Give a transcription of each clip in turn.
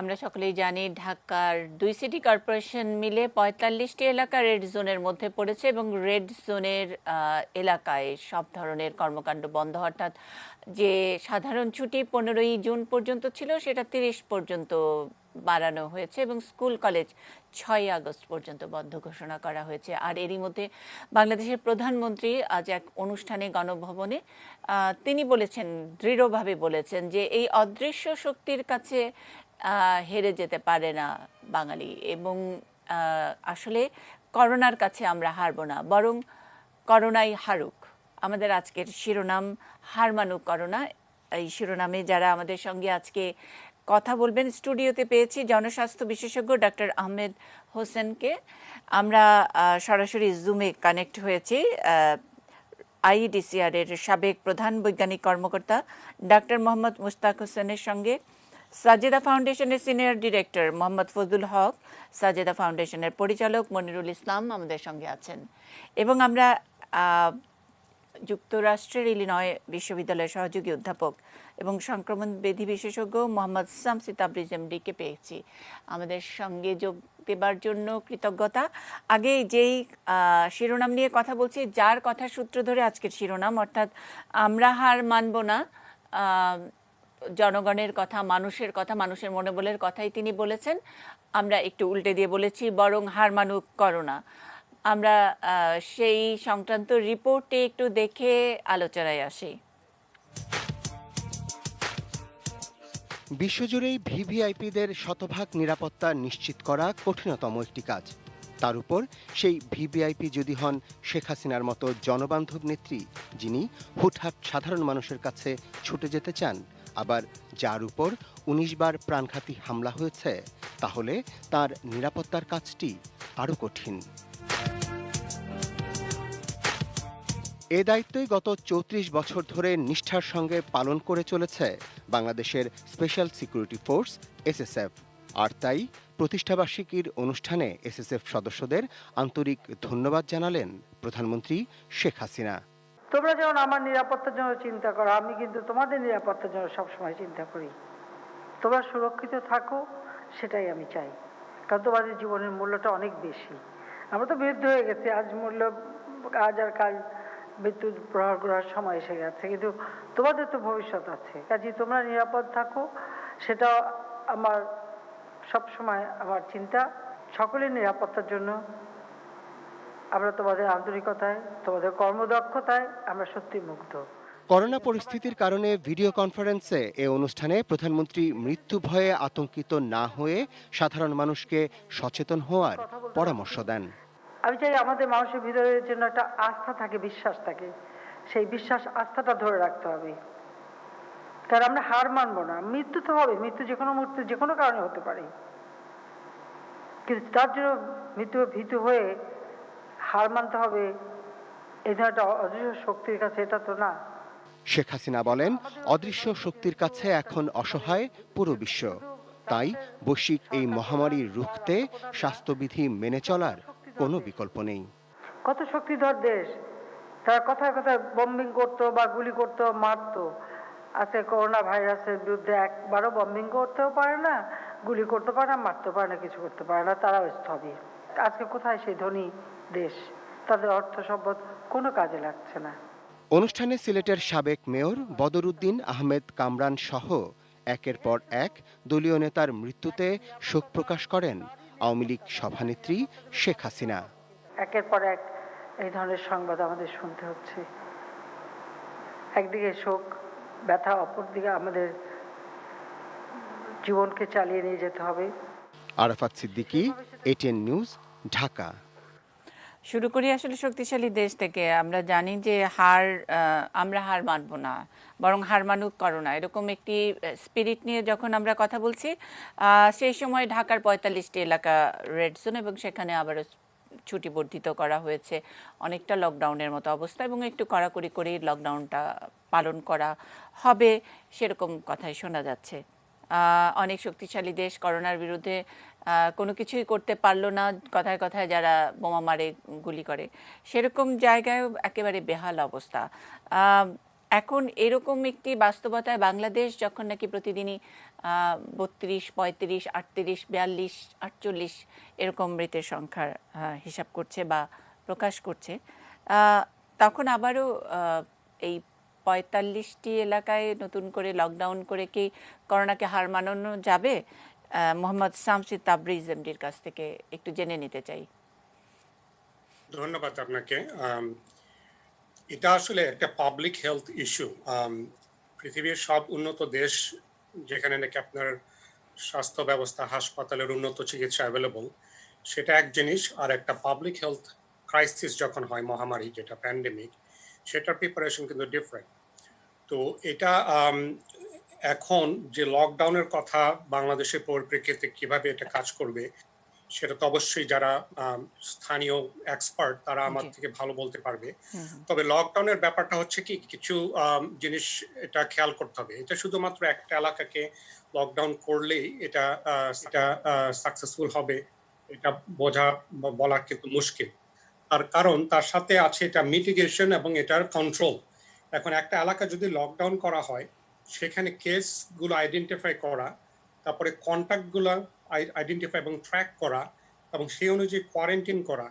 আমরা সকলেই জানি ঢাকার 2 সিটি কর্পোরেশন মিলে ৪৫টি এলাকা রেড জোনের মধ্যে পড়েছে এবং রেড জোনের এলাকায় সব ধরনের কর্মকাণ্ড বন্ধ, অর্থাৎ যে সাধারণ ছুটি 15ই জুন পর্যন্ত ছিল সেটা 30 পর্যন্ত বাড়ানো হয়েছে এবং স্কুল কলেজ 6ই আগস্ট পর্যন্ত বন্ধ ঘোষণা করা হয়েছে। আর এরই মধ্যে বাংলাদেশের প্রধানমন্ত্রী আজ এক অনুষ্ঠানে গণভবনে তিনি বলেছেন, দৃঢ়ভাবে বলেছেন যে এই অদৃশ্য শক্তির কাছে হেরে যেতে পারে না বাঙালি এবং আসলে করোনার কাছে আমরা হারব না, বরং করোনাই হারুক। আমাদের আজকের শিরোনাম হার মানুক করোনা। এই শিরোনামে যারা আমাদের সঙ্গে আজকে কথা বলবেন, স্টুডিওতে পেয়েছি জনস্বাস্থ্য বিশেষজ্ঞ ডক্টর আহমেদ হোসেনকে। আমরা সরাসরি জুমে কানেক্ট হয়েছি আইইডিসিআর এর সাবেক প্রধান বৈজ্ঞানিক কর্মকর্তা ডক্টর মোহাম্মদ মুশতাক হোসেনের সঙ্গে, সাজেদা ফাউন্ডেশনের সিনিয়র ডিরেক্টর মোহাম্মদ ফজলুল হক, সাজেদা ফাউন্ডেশনের পরিচালক মনিরুল ইসলাম আমাদের সঙ্গে আছেন এবং আমরা যুক্তরাষ্ট্রের ইলিনয় বিশ্ববিদ্যালয়ের সহযোগী অধ্যাপক এবং সংক্রমণ ব্যাধি বিশেষজ্ঞ মোহাম্মদ শামসী তাবরিজ এমডিকে পেয়েছি। আমাদের সঙ্গে যোগ দেবার জন্য কৃতজ্ঞতা। আগে যেই শিরোনাম নিয়ে কথা বলছি, যার কথা সূত্র ধরে আজকের শিরোনাম, অর্থাৎ আমরা হার মানব না, জনগণের কথা, মানুষের কথা, মানুষের মনোবলের কথাই তিনি বলেছেন। আমরা একটু উল্টে দিয়ে বলেছি বরং হার মানুক করোনা। আমরা সেই সংক্রান্ত রিপোর্টে একটু দেখে আলোচনায় আসি। বিশ্বজুড়েই ভিভিআইপিদের শতভাগ নিরাপত্তা নিশ্চিত করা কঠিনতম একটি কাজ। তার উপর সেই ভিভিআইপি যদি হন শেখ হাসিনার মতো জনবান্ধব নেত্রী, যিনি হুটহাট সাধারণ মানুষের কাছে ছুটে যেতে চান, আবার যার উপর 19 বার প্রাণঘাতী হামলা হয়েছে, তাহলে তার নিরাপত্তার কাজটি আরও কঠিন। এ দায়িত্বই গত 34 বছর ধরে নিষ্ঠার সঙ্গে পালন করে চলেছে বাংলাদেশের স্পেশাল সিকিউরিটি ফোর্স এসএসএফ। আর তাই প্রতিষ্ঠাবার্ষিকীর অনুষ্ঠানে এসএসএফ সদস্যদের আন্তরিক ধন্যবাদ জানালেন প্রধানমন্ত্রী শেখ হাসিনা। তোমরা যেমন আমার নিরাপত্তার জন্য চিন্তা করো, আমি কিন্তু তোমাদের নিরাপত্তার জন্য সবসময় চিন্তা করি। তোমরা সুরক্ষিত থাকো, সেটাই আমি চাই, কারণ তোমাদের জীবনের মূল্যটা অনেক বেশি। আমরা তো বৃদ্ধ হয়ে গেছি, আজ মূল্য আজ আর কাল বিদ্যুৎ প্রহার করার সময় এসে গেছে, কিন্তু তোমাদের তো ভবিষ্যৎ আছে। কাজে তোমরা নিরাপদ থাকো, সেটা আমার সবসময় আমার চিন্তা। সকলের নিরাপত্তার জন্য আমরা তোমাদের আন্তরিকতায়, তোমাদের কর্মদক্ষতায় আমরা সত্যি মুগ্ধ। করোনা পরিস্থিতির কারণে ভিডিও কনফারেন্সে এ অনুষ্ঠানে প্রধানমন্ত্রী মৃত্যু ভয়ে আতঙ্কিত না হয়ে সাধারণ মানুষকে সচেতন হওয়ার পরামর্শ দেন। আমি চাই আমাদের মানুষের ভিতরে যেন একটা আস্থা থাকে, বিশ্বাস থাকে। সেই বিশ্বাস, আস্থাটা ধরে রাখতে হবে, কারণ আমরা হার মানবো না। মৃত্যু তো হবে, মৃত্যু যে কোনো মুহূর্তে যে কোনো কারণে হতে পারে, কিন্তু তার জন্য মৃত্যু ভীতু হয়ে হার মানতে হবে এই ধরনের একটা অদৃশ্য শক্তির কাছে, এটা তো না। শেখ হাসিনা বলেন, অদৃশ্য শক্তির কাছে এখন অসহায় পুরো বিশ্ব। তাই বৈশ্বিক এই মহামারী রুখতে স্বাস্থ্যবিধি মেনে চলার কোনো বিকল্প নেই। কত শক্তিধর দেশ, তারা কথায় কথায় বম্বিং করতো বা গুলি করতো, মারতো। আজকে করোনা ভাইরাসের বিরুদ্ধে একবারও বম্বিং করতেও পারে না, গুলি করতে পারে না, মারতে পারে না, কিছু করতে পারে না, তারাও স্থবির। আজকে কোথায় সেই ধনী দেশ? তাদের অর্থ সম্পদ কোনো কাজে লাগছে না। অনুষ্ঠানে সিলেটের সাবেক মেয়র বদরুদ্দিন আহমেদ কামরান সহ একের পর এক দলীয় নেতার মৃত্যুতে শোক প্রকাশ করেন আওয়ামী লীগ সভানেত্রী শেখ হাসিনা। একের পর এক এই ধরনের সংবাদ আমাদের শুনতে হচ্ছে। একদিকে শোক, ব্যথা, অপরদিকে আমাদের জীবনকে চালিয়ে নিয়ে যেতে হবে। Arafat Siddiqui, ATN news, Dhaka. শুরু করি আসলে শক্তিশালী দেশ থেকে। আমরা জানি যে আমরা হার মানব না, বরং হার মানুক করোনা, এরকম একটি স্পিরিট নিয়ে যখন আমরা কথা বলছি, সেই সময় ঢাকার 45টি এলাকা রেড জোন এবং সেখানে আবারও ছুটি বর্ধিত করা হয়েছে, অনেকটা লকডাউনের মতো অবস্থা এবং একটু কড়াকড়ি করেই লকডাউনটা পালন করা হবে, সেরকম কথাই শোনা যাচ্ছে। অনেক শক্তিশালী দেশ করোনার বিরুদ্ধে কোনো কিছুই করতে পারলো না, কথায় কথায় যারা বোমা মারে, গুলি করে, সেরকম জায়গায় একেবারে বেহাল অবস্থা। এখন এরকম একটি বাস্তবতায় বাংলাদেশ যখন নাকি প্রতিদিনই ৩২, ৩৫, ৩৮, ৪২, ৪৮ এরকম মৃতের সংখ্যার হিসাব করছে বা প্রকাশ করছে, তখন আবারও এই ৪৫টি এলাকায় নতুন করে লকডাউন করে কি করোনাকে হার মানানো যাবে? মোহাম্মদ শামসুর তাবরিজ এমডির কাছ থেকে একটু জেনে নিতে চাই। ধন্যবাদ আপনাকে। এটা আসলে একটা পাবলিক হেলথ ইস্যু। পৃথিবীর সব উন্নত দেশ যেখানে নাকি আপনার স্বাস্থ্য ব্যবস্থা, হাসপাতালের উন্নত চিকিৎসা অ্যাভেলেবল, সেটা এক জিনিস। আর একটা পাবলিক হেলথ ক্রাইসিস যখন হয়, মহামারী যেটা প্যান্ডেমিক, সেটার প্রিপারেশন কিন্তু ডিফারেন্ট। তো এটা এখন যে লকডাউনের কথা বাংলাদেশের পরিপ্রেক্ষিতে কিভাবে এটা কাজ করবে, সেটা তো অবশ্যই যারা স্থানীয় এক্সপার্ট তারা আমার থেকে ভালো বলতে পারবে। তবে লকডাউনের ব্যাপারটা হচ্ছে কি, কিছু জিনিস এটা খেয়াল করতে হবে। এটা শুধুমাত্র একটা এলাকাকে লকডাউন করলেই এটা সাকসেসফুল হবে এটা বোঝা বলা কিন্তু মুশকিল। তার কারণ তার সাথে আছে এটা মিটিগেশন এবং এটার কন্ট্রোল। এখন একটা এলাকা যদি লকডাউন করা হয়, সেখানে কেসগুলো আইডেন্টিফাই করা, তারপরে কন্ট্যাক্টগুলো আইডেন্টিফাই এবং ট্র্যাক করা, এবং সেই অনুযায়ী কোয়ারেন্টাইন করা,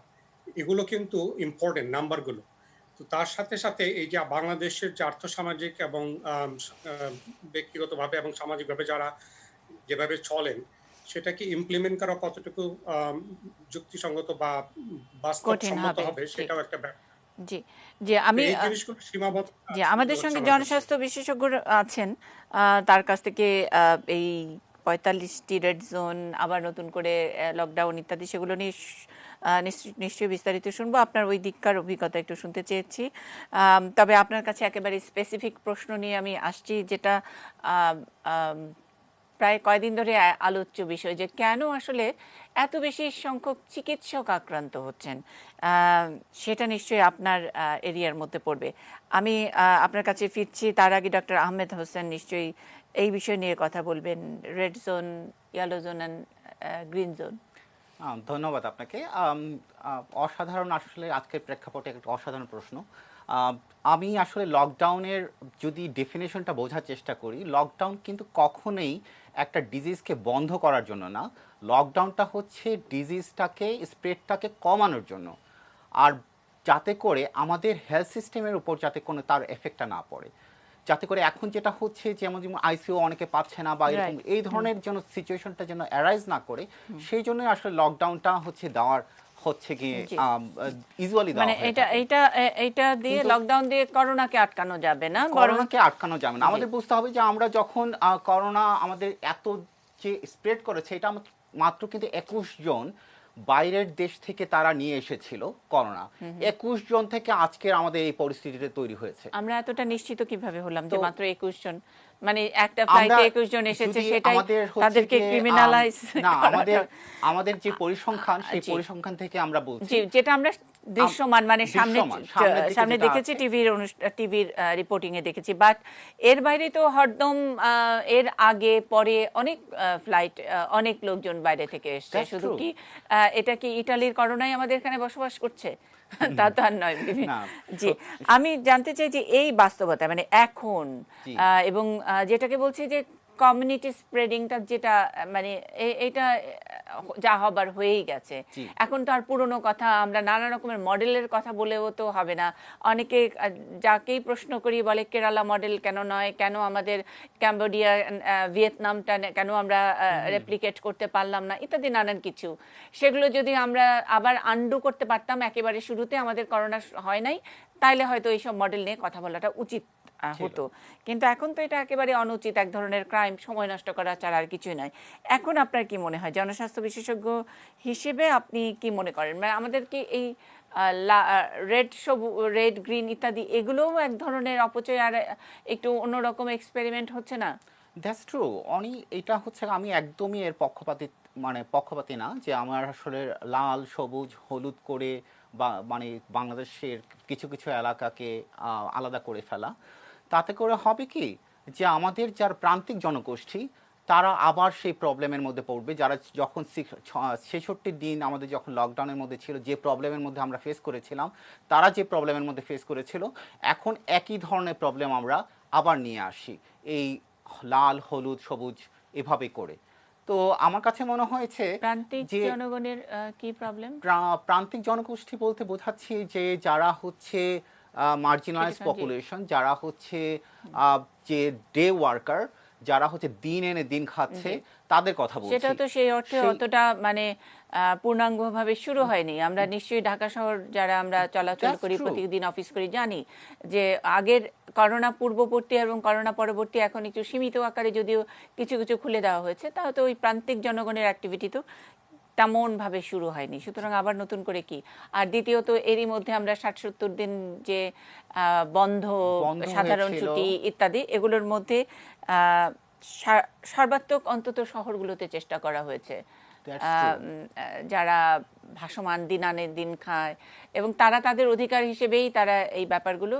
এগুলো কিন্তু ইম্পর্টেন্ট নাম্বারগুলো। তো তার সাথে সাথে এই যে বাংলাদেশের যে আর্থসামাজিক এবং ব্যক্তিগতভাবে এবং সামাজিকভাবে যারা যেভাবে চলেন, সেটাকে ইমপ্লিমেন্ট করা কতটুকু যুক্তিসঙ্গত বা বাস্তবসম্মত হবে, সেটাও একটা ব্যাপার। জি জি আমি এই জিনিসগুলো সীমাবদ্ধ। জি, আমাদের সঙ্গে জনস্বাস্থ্য বিশেষজ্ঞ আছেন, তার কাছ থেকে এই ৪৫টি রেড জোন, আবার নতুন করে লকডাউন ইত্যাদি সেগুলো নিয়ে নিশ্চয়ই বিস্তারিত শুনবো। আপনার ওই দিককার অভিজ্ঞতা একটু শুনতে চেয়েছি। তবে আপনার কাছে একেবারে স্পেসিফিক প্রশ্ন নিয়ে আমি আসছি, যেটা প্রায় কয়দিন ধরে আলোচ্য বিষয়, যে কেন আসলে এত বেশি সংখ্যক চিকিৎসক আক্রান্ত হচ্ছেন। সেটা নিশ্চয়ই আপনার এরিয়ার মধ্যে পড়বে। আমি আপনার কাছে ফিরছি, তার আগে ডক্টর আহমেদ হোসেন নিশ্চয়ই এই বিষয় নিয়ে কথা বলবেন, red zone, yellow zone and green zone. ধন্যবাদ আপনাকে। অসাধারণ, আসলে আজকের প্রেক্ষাপটে একটা অসাধারণ প্রশ্ন। আমি আসলে লকডাউনের যদি ডেফিনেশনটা বোঝার চেষ্টা করি, লকডাউন কিন্তু কখনোই একটা ডিজিজকে বন্ধ করার জন্য না। লকডাউনটা হচ্ছে ডিজিজটাকে, স্প্রেডটাকে কমানোর জন্য, আর যাতে করে আমাদের হেলথ সিস্টেমের উপর যাতে কোনো তার এফেক্টটা না পড়ে, যাতে করে এখন যেটা হচ্ছে যেমন আইসিইউ অনেকে পাচ্ছে না বা এরকম এই ধরনের যেন সিচুয়েশনটা যেন অ্যারাইজ না করে, সেই জন্য আসলে লকডাউনটা হচ্ছে দেওয়ার হচ্ছে কি ইউজুয়ালি মানে এটা দিয়ে লকডাউন দিয়ে করোনাকে আটকানো যাবে না, করোনাকে আটকানো যাবে না। আমাদের বুঝতে হবে যে আমরা যখন করোনা আমাদের এত যে স্প্রেড করেছে, এটা মাত্র কিন্তু ২১ জন বাইরের দেশ থেকে তারা নিয়ে এসেছিল করোনা। ২১ জন থেকে আজকের আমাদের এই পরিস্থিতিটা তৈরি হয়েছে। আমরা এতটা নিশ্চিত কিভাবে হলাম যে মাত্র ২১ জন? মানে একটা ফ্লাইটে ২১ জন এসেছে, সেটাই তাদেরকে ক্রিমিনালাইজ না। আমাদের যে পরিসংখ্যান, সেই পরিসংখ্যান থেকে আমরা বলছি, যেটা আমরা দৃশ্যমান মানে সামনে দেখেছি, টিভির রিপোর্টিং এ দেখেছি। বাট এর বাইরে তো হরদম এর আগে পরে অনেক ফ্লাইট, অনেক লোকজন বাইরে থেকে এসছে। শুধু কি এটা কি ইটালির করোনাই আমাদের এখানে বসবাস করছে? তা তো আর নয়। জি, আমি জানতে চাই যে এই বাস্তবতা মানে এখন, এবং যেটাকে বলছি যে কমিউনিটি স্প্রেডিংটা, যেটা মানে এটা যা হবার হয়েই গেছে। এখন তো আর পুরনো কথা, আমরা নানা রকমের মডেলের কথা বলেও তো হবে না। অনেকে যাকেই প্রশ্ন করি বলে কেরালা মডেল কেন নয়, কেন আমাদের ক্যাম্বোডিয়া, ভিয়েতনামটা কেন আমরা রেপ্লিকেট করতে পারলাম না, ইত্যাদি নানান কিছু। সেগুলো যদি আমরা আবার আন্ডু করতে পারতাম একেবারে শুরুতে, আমাদের করোনা হয় নাই, তাইলে হয়তো এইসব মডেল নিয়ে কথা বলাটা উচিত হতো। কিন্তু এখন তো এটা একেবারে অনুচিত, এক ধরনের ক্রাইম, সময় নষ্ট করা ছাড়া আর কিছুই নয়। এখন আপনার কি মনে হয়, জনস্বাস্থ্য বিশেষজ্ঞ হিসেবে আপনি কি মনে করেন, মানে আমাদের কি এই রেড গ্রিন ইত্যাদি এগুলোও এক ধরনের অপচয় আর একটু অন্যরকম এক্সপেরিমেন্ট হচ্ছে না? That's true. এটা হচ্ছে, আমি একদমই এর পক্ষপাতী না যে আমার আসলে লাল, সবুজ, হলুদ করে বা মানে বাংলাদেশের কিছু কিছু এলাকাকে আলাদা করে ফেলা। তাতে করে হবে কি, যে আমাদের যার প্রান্তিক জনগোষ্ঠী, তারা আবার সেই প্রবলেমের মধ্যে পড়বে। যারা যখন ৬৬ দিন আমাদের যখন লকডাউনের মধ্যে ছিল, যে প্রবলেমের মধ্যে আমরা ফেস করেছিলাম, তারা যে প্রবলেমের মধ্যে ফেস করেছিল, এখন একই ধরনের প্রবলেম আমরা আবার নিয়ে আসি এই লাল হলুদ সবুজ এভাবে করে। তো আমার কাছে মনে হয়েছে প্রান্তিক যে জনগণের কি প্রবলেম? প্রান্তিক জনগোষ্ঠী বলতে বোঝাচ্ছি যে যারা হচ্ছে মার্জিনালাইজ জি। পপুলেশন, যারা হচ্ছে যে ডে ওয়ার্কার, যারা হচ্ছে দিন এনে দিন খাচ্ছে, জি। তাদের কথা বলছি। সেটা তো সেই অর্থে অতটা মানে পূর্ণাঙ্গভাবে শুরু হয়নি। আমরা নিশ্চয়ই ঢাকা শহর যারা আমরা চলাচল That's করি, true. প্রতিদিন অফিস করি, জানি যে আগের করোনা পূর্ববর্তী এবং করোনা পরবর্তী এখন একটু সীমিত আকারে যদিও কিছু কিছু খুলে দেওয়া হয়েছে, তাও তো ওই প্রান্তিক জনগণের অ্যাক্টিভিটি তো তেমন ভাবে শুরু হয়নি। সুতরাং আবার নতুন করে কি? আর দ্বিতীয়ত এরই মধ্যে আমরা ৬০-৭০ দিন যে বন্ধ, সাধারণ হয়েছিল। ছুটি ইত্যাদি, এগুলোর মধ্যে সর্বাত্মক অন্তত শহরগুলোতে চেষ্টা করা হয়েছে That's true. যারা ভাসমান দিন আনে দিন খায়, এবং তারা তাদের অধিকার হিসেবেই তারা এই ব্যাপারগুলো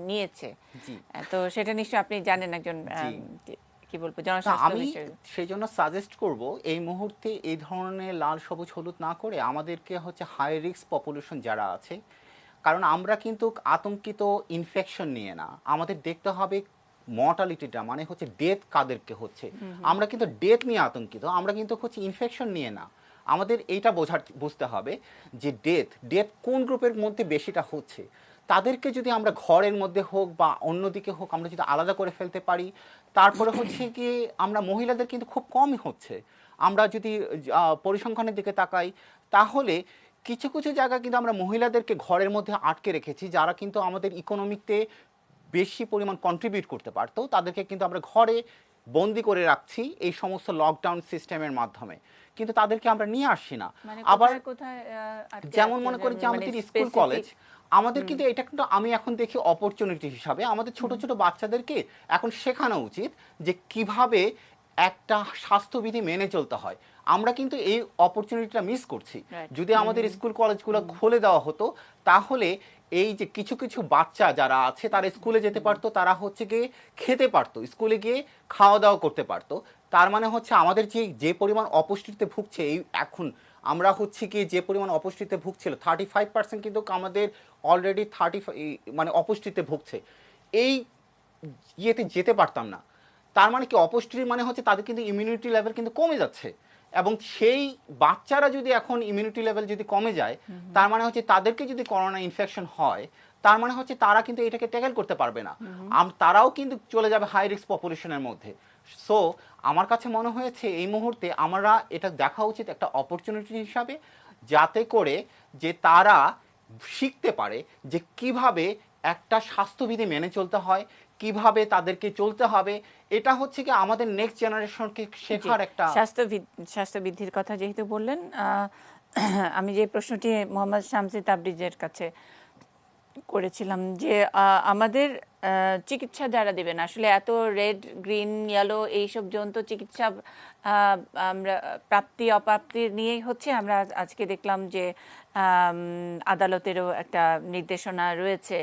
নিয়েছে। জি। তো সেটা নিশ্চয়ই আপনি জানেন একজন জি। কি বলবো, তা জনস্বাস্থ্য আমি হিসেবে। সেই জন্য সাজেস্ট করব এই মুহূর্তে এই ধরনের লাল সবুজ হলুদ না করে আমাদেরকে হচ্ছে হাই রিস্ক পপুলেশন যারা আছে, কারণ আমরা কিন্তু আতঙ্কিত ইনফেকশন নিয়ে না, আমাদের দেখতে হবে মর্টালিটিটা, মানে হচ্ছে ডেথ কাদেরকে হচ্ছে। আমরা কিন্তু ডেথ নিয়ে আতঙ্কিত, আমরা কিন্তু হচ্ছে ইনফেকশন নিয়ে না। আমাদের এইটা বুঝতে হবে যে ডেথ কোন গ্রুপের মধ্যে বেশিটা হচ্ছে। তাদেরকে যদি আমরা ঘরের মধ্যে হোক বা অন্যদিকে হোক আমরা যদি আলাদা করে ফেলতে পারি, তারপরে হচ্ছে কি আমরা মহিলাদের কিন্তু খুব কমই হচ্ছে। আমরা যদি পরিসংখ্যানের দিকে তাকাই, তাহলে কিছু কিছু জায়গায় কিন্তু আমরা মহিলাদেরকে ঘরের মধ্যে আটকে রেখেছি, যারা কিন্তু আমাদের ইকোনমিতে বেশি পরিমাণ কন্ট্রিবিউট করতে পারতো, তাদেরকে কিন্তু আমরা ঘরে বন্দি করে রাখছি এই সমস্ত লকডাউন সিস্টেমের মাধ্যমে, কিন্তু তাদেরকে আমরা নিয়ে আসছি না। মানে আবার কোথায় কোথায় আটকে যেমন রাখছে, মনে করি যে মানে আমাদের স্কুল specific? কলেজ, আমাদের কিন্তু এটা কিন্তু আমি এখন দেখি অপরচুনিটি হিসাবে আমাদের ছোট ছোট বাচ্চাদেরকে এখন শেখানো উচিত যে কিভাবে একটা স্বাস্থ্যবিধি মেনে চলতে হয়। আমরা কিন্তু এই অপরচুনিটিটা মিস করছি। Right. যদি আমাদের স্কুল কলেজগুলো খুলে দেওয়া হতো, তাহলে এই যে কিছু কিছু বাচ্চা যারা আছে তারা স্কুলে যেতে পারতো, তারা হচ্ছে গিয়ে খেতে পারতো, স্কুলে গিয়ে খাওয়া দাওয়া করতে পারতো। তার মানে হচ্ছে আমাদের যে পরিমাণ অপুষ্টিতে ভুগছে এই এখন, আমরা হচ্ছে কি যে পরিমাণ অপুষ্টিতে ভুগছিল 35% কিন্তু আমাদের অলরেডি মানে অপুষ্টিতে ভুগছে। এই ইয়েতে যেতে পারতাম না। তার মানে কি অপুষ্টি মানে হচ্ছে তাদের কিন্তু ইমিউনিটি লেভেল কিন্তু কমে যাচ্ছে, এবং সেই বাচ্চারা যদি এখন ইমিউনিটি লেভেল যদি কমে যায়, তার মানে হচ্ছে তাদেরকে যদি করোনা ইনফেকশন হয়, তার মানে হচ্ছে তারা কিন্তু এটাকে ট্যাকেল করতে পারবে না, তারাও কিন্তু চলে যাবে হাই রিস্ক পপুলেশনের মধ্যে। সো আমার কাছে মনে হয়েছে এই মুহূর্তে আমরা এটা দেখা উচিত একটা অপরচুনিটি হিসাবে, যাতে করে যে তারা শিখতে পারে যে কিভাবে একটা স্বাস্থ্যবিধি মেনে চলতে হয়, কিভাবে তাদেরকে চলতে হবে। এটা হচ্ছে কি আমাদের নেক্সট জেনারেশনকে শেখার একটা। স্বাস্থ্যবিধির কথা যেহেতু বললেন, আমি যে প্রশ্নটি মোহাম্মদ শামসী তাবরিজের কাছে করেছিলাম যে আমাদের চিকিৎসা যারা দেবেন, আসলে এত রেড গ্রিন ইয়েলো এইসব জন্ত চিকিৎসা আমরা প্রাপ্তি অপ্রাপ্তির নিয়েই হচ্ছে। আমরা আজকে দেখলাম যে আদালতেরও একটা নির্দেশনা রয়েছে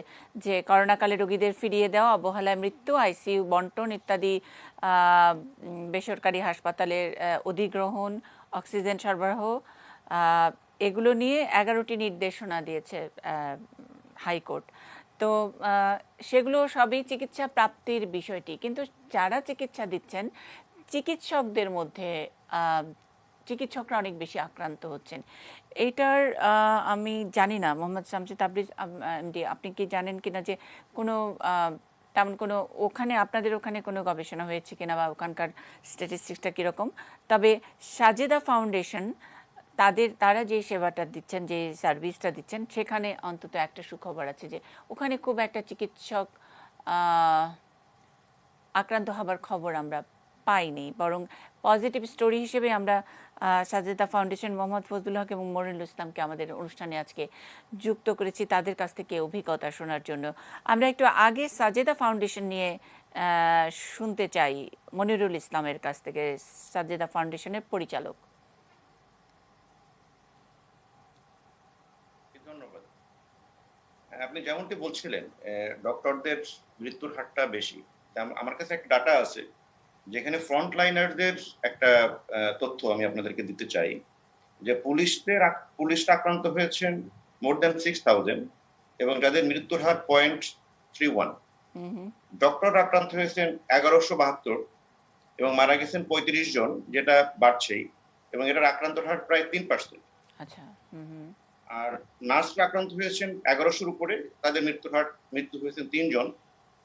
যে করোনাকালে রোগীদের ফিরিয়ে দেওয়া, অবহেলায় মৃত্যু, আইসিইউ বন্টন ইত্যাদি, বেসরকারি হাসপাতালের অধিগ্রহণ, অক্সিজেন সরবরাহ, এগুলো নিয়ে 11টি নির্দেশনা দিয়েছে হাইকোর্ট। তো সেগুলো সবই চিকিৎসা প্রাপ্তির বিষয়টি, কিন্তু যারা চিকিৎসা দিচ্ছেন চিকিৎসকদের মধ্যে চিকিৎসকরা অনেক বেশি আক্রান্ত হচ্ছেন। এইটার আমি জানি না মোহাম্মদ শামসী তাবরিজ আপনি কি জানেন কিনা যে কোনো তেমন কোনো আপনাদের ওখানে কোনো গবেষণা হয়েছে কিনা বা ওখানকার স্ট্যাটিস্টিক্সটা কীরকম। তবে সাজেদা ফাউন্ডেশন তারা যে সেবাটা দিচ্ছেন, যে সার্ভিসটা দিচ্ছেন, সেখানে অন্তত একটা সুখবর আছে যে ওখানে খুব একটা চিকিৎসক আক্রান্ত হবার খবর আমরা পাইনি, বরং পজিটিভ স্টোরি হিসেবে আমরা সাজেদা ফাউন্ডেশন, মোহাম্মদ ফজলুল হক এবং মনিরুল ইসলামকে আমাদের অনুষ্ঠানে আজকে যুক্ত করেছি তাদের কাছ থেকে অভিজ্ঞতা শোনার জন্য। আমরা একটু আগে সাজেদা ফাউন্ডেশন নিয়ে শুনতে চাই মনিরুল ইসলামের কাছ থেকে, সাজেদা ফাউন্ডেশনের পরিচালক। ধন্যবাদ। আপনি যেমনটি বলছিলেন ডক্টরদের মৃত্যুর হারটা বেশি। আমার কাছে একটা ডাটা আছে যেখানে ফ্রন্টলাইনারদের একটা তথ্য আমি আপনাদেরকে দিতে চাই যে পুলিশরা আক্রান্ত হয়েছেন মোর দ্যান 6,000 এবং যাদের মৃত্যুর হার 0.31। ডক্টর আক্রান্ত হয়েছেন 1172 এবং মারা গেছেন 35 জন, যেটা বাড়ছেই, এবং এটার আক্রান্তর হার প্রায় 3%। আচ্ছা। আর নার্সরা আক্রান্ত হয়েছেন 1100-র উপরে, তাদের মৃত্যু হয়েছেন 3 জন,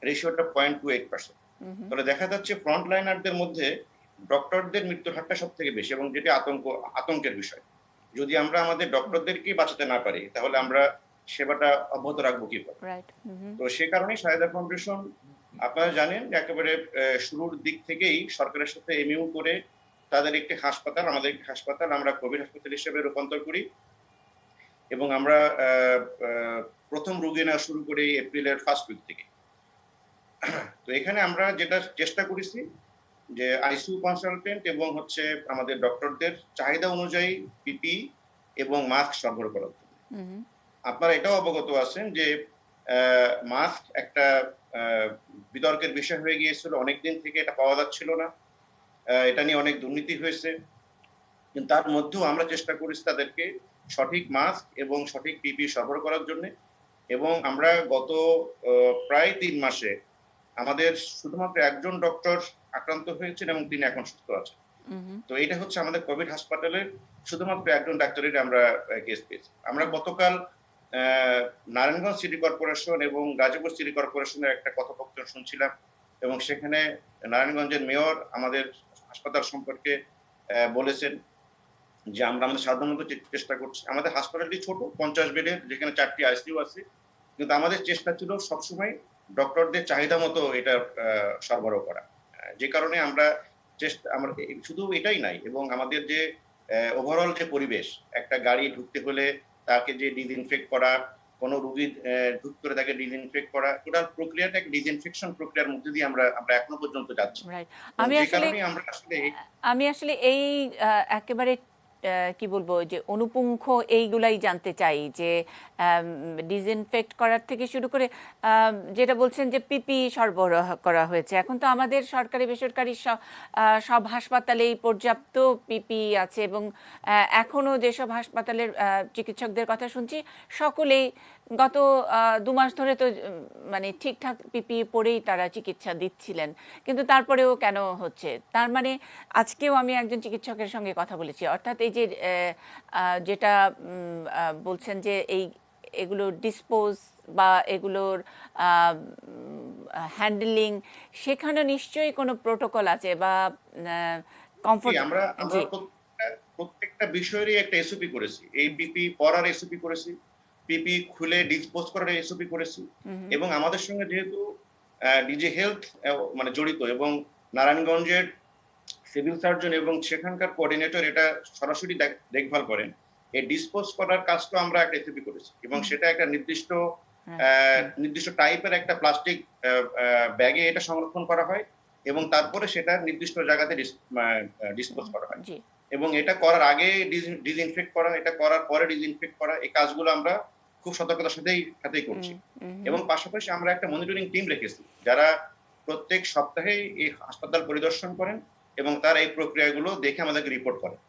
রেশিওটা 0.28%। তাহলে দেখা যাচ্ছে ফ্রন্টলাইনারদের মধ্যে ডক্টরদের মৃত্যুর হারটা সব থেকে বেশি, এবং যেটি আতঙ্কের বিষয়। যদি আমরা আমাদের ডক্টরদেরকে বাঁচাতে না পারি তাহলে আমরা সেবাটা অব্যাহত রাখবো কিভাবে? তো সে কারণেই সায়েদা ফাউন্ডেশন, আপনারা জানেন যে একেবারে শুরুর দিক থেকেই সরকারের সাথে এমইউ করে তাদের একটি হাসপাতাল, আমাদের একটি হাসপাতাল আমরা কোভিড হাসপাতাল হিসেবে রূপান্তর করি, এবং আমরা প্রথম রোগী নেওয়া শুরু করি এপ্রিলের ফার্স্ট উইক থেকে। তো এখানে আমরা যেটা চেষ্টা করেছি যে আইসিইউ কনসালটেন্ট এবং আমাদের ডক্টরদের চাহিদা অনুযায়ী পিপি এবং মাস্ক সরবরাহ করার জন্য। আপনারা এটাও অবগত আছেন যে মাস্ক একটা বিতর্কের বিষয় হয়ে গিয়েছিল, অনেকদিন থেকে এটা পাওয়া যাচ্ছিল না, এটা নিয়ে অনেক দুর্নীতি হয়েছে, কিন্তু তার মধ্যেও আমরা চেষ্টা করেছি তাদেরকে সঠিক মাস্ক এবং সঠিক পিপি সরবরাহ করার জন্য। এবং আমরা গত প্রায় 3 মাসে আমাদের শুধুমাত্র একজন ডক্টর আক্রান্ত হয়েছেন এবং তিনি এখন সুস্থ আছেন। তো এটা আমাদের কোভিড হাসপাতালের শুধুমাত্র একজন ডাক্তারের আমরা কেস পেয়েছি। আমরা গতকাল নারায়ণগঞ্জ সিটি কর্পোরেশন এবং গাজীপুর সিটি কর্পোরেশনের একটা কথোপকথন শুনছিলাম, এবং সেখানে নারায়ণগঞ্জের মেয়র আমাদের হাসপাতাল সম্পর্কে বলেছেন যে আমরা আমাদের সাধারণত চেষ্টা করছি। আমাদের হাসপাতালটি ছোট, 50 বেডের, যেখানে 4টি আইসিইউ আছে, কিন্তু আমাদের চেষ্টা ছিল সবসময় ডক্টরদের চাহিদা মতো এটা সরবরাহ করা। যে কারণে আমরা শুধু এটাই নাই, এবং আমাদের যে ওভারঅল যে পরিবেশ, একটা গাড়ি ঢুকতে হলে তাকে যে ডিসইনফেক্ট করা, কোনো রোগী ঢুকতে হলে তাকে ডিসইনফেক্ট করা, টোটাল প্রক্রিয়াটা একটা ডিসইনফেকশন প্রক্রিয়ার মধ্যে দিয়ে আমরা এখনো পর্যন্ত যাচ্ছি। আমি আসলে এই একেবারে কি বলবো যে অনুপুঙ্খ এইগুলাই জানতে চাই, যে ডিসইনফেক্ট করার থেকে শুরু করে যেটা বলছেন যে পিপি সরবরাহ করা হয়েছে। এখন তো আমাদের সরকারি বেসরকারি সব হাসপাতালেই পর্যাপ্ত পিপি আছে, এবং এখনও যেসব হাসপাতালের চিকিৎসকদের কথা শুনছি সকলেই গত 2 মাস ধরে তো মানে ঠিকঠাক পিপি পরেই তারা চিকিৎসা দিচ্ছিলেন, কিন্তু তারপরেও কেন হচ্ছে? তার মানে আজকেও আমি একজন চিকিৎসকের সঙ্গে কথা বলেছি, অর্থাৎ এই যে যেটা বলছেন যে এগুলো ডিসপোজ বা এগুলোর হ্যান্ডলিং, সেখানে নিশ্চয়ই কোনো প্রোটোকল আছে বা কমফোর্ট। আমরা প্রত্যেকটা বিষয়েরই একটা এসওপি করেছি। এই পিপি পরার এসওপি করেছি, পিপি খুলে ডিসপোজ করার এসওপি করেছি, এবং আমাদের সঙ্গে যেহেতু ডিজি হেলথ মানে জড়িত, এবং নারায়ণগঞ্জের সিভিল সার্জন এবং সেখানকার কোঅর্ডিনেটর এটা সরাসরি দেখভাল করেন, এই ডিসপোজ করার কাজটা আমরা একটা এসওপি করেছি, এবং সেটা একটা নির্দিষ্ট টাইপের একটা প্লাস্টিক ব্যাগে এটা সংরক্ষণ করা হয়, এবং তারপরে সেটা নির্দিষ্ট জায়গাতে ডিসপোজ করা হয়। এবং এটা করার আগে ডিসইনফেক্ট করা, এটা করার পরে ডিসইনফেক্ট করা, এই কাজগুলো আমরা খুব সতর্কতার সাথেই করছি। এবং পাশাপাশি আমরা একটা মনিটরিং টিম রেখেছি যারা প্রত্যেক সপ্তাহে এই হাসপাতাল পরিদর্শন করেন এবং তারা এই প্রক্রিয়াগুলো দেখে আমাদেরকে রিপোর্ট করেন।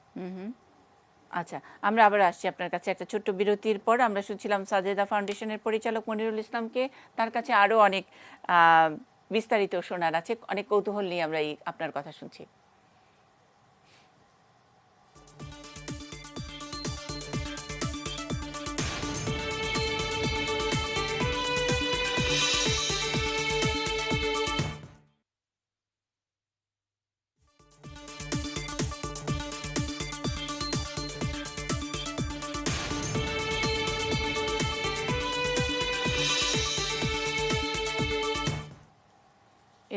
আচ্ছা, আমরা আবার আসছি আপনার কাছে একটা ছোট্ট বিরতির পর। আমরা শুনছিলাম সাজেদা ফাউন্ডেশনের পরিচালক মনিরুল ইসলামকে, তার কাছে আরো অনেক বিস্তারিত শোনার আছে, অনেক কৌতূহল নিয়ে আমরা আপনার কথা শুনছি।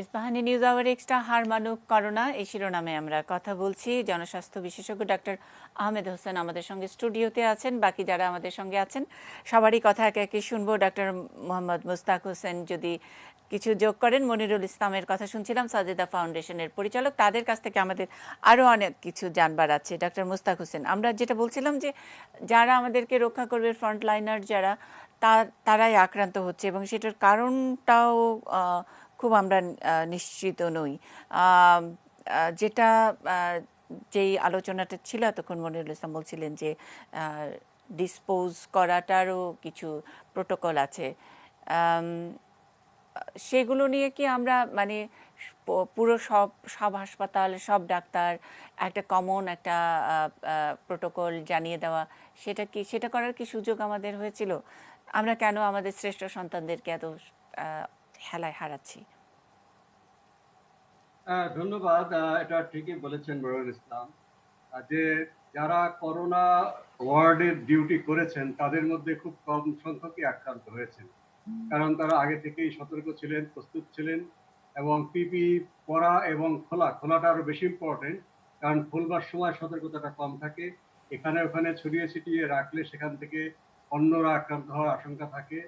ইস্পাহানি নিউজ আওয়ার এক্সট্রা হার মানুক করোনা, এই শিরোনামে আমরা কথা বলছি। জনস্বাস্থ্য বিশেষজ্ঞ ডাক্তার আহমেদ হোসেন আমাদের সঙ্গে স্টুডিওতে আছেন, বাকি যারা আমাদের সঙ্গে আছেন সবারই কথা একে একে শুনবো। ডাক্তার মোহাম্মদ মুস্তাক হোসেন যদি কিছু যোগ করেন। মনিরুল ইসলামের কথা শুনছিলাম, সাজেদা ফাউন্ডেশনের পরিচালক, তাদের কাছ থেকে আমাদের আরও অনেক কিছু জানবার আছে। ডাক্তার মুস্তাক হোসেন, আমরা যেটা বলছিলাম যে যারা আমাদেরকে রক্ষা করবে, ফ্রন্টলাইনার যারা, তারাই আক্রান্ত হচ্ছে, এবং সেটার কারণটাও খুব আমরা নিশ্চিত নই। যেটা যেই আলোচনাটা ছিল এতক্ষণ মনিরুল ইসলাম বলছিলেন যে ডিসপোজ করাটারও কিছু প্রোটোকল আছে, আম, সেগুলো নিয়ে কি আমরা মানে পুরো সব সব হাসপাতাল সব ডাক্তার একটা কমন একটা প্রোটোকল জানিয়ে দেওয়া, সেটা করার কি সুযোগ আমাদের হয়েছিল? আমরা কেন আমাদের শ্রেষ্ঠ সন্তানদেরকে এত হেলায় হারাচ্ছি? ধন্যবাদ। এটা ঠিকই বলেছেন মনিরুল ইসলাম, যে যারা করোনা ওয়ার্ডে ডিউটি করেছেন তাদের মধ্যে খুব কম সংখ্যকই আক্রান্ত হয়েছেন, কারণ তারা আগে থেকেই সতর্ক ছিলেন, প্রস্তুত ছিলেন, এবং পিপি পরা এবং খোলাটা আরো বেশি ইম্পর্টেন্ট, কারণ খুলবার সময় সতর্কতাটা কম থাকে। এখানে ওখানে ছড়িয়ে ছিটিয়ে রাখলে সেখান থেকে অন্যরা আক্রান্ত হওয়ার আশঙ্কা থাকে,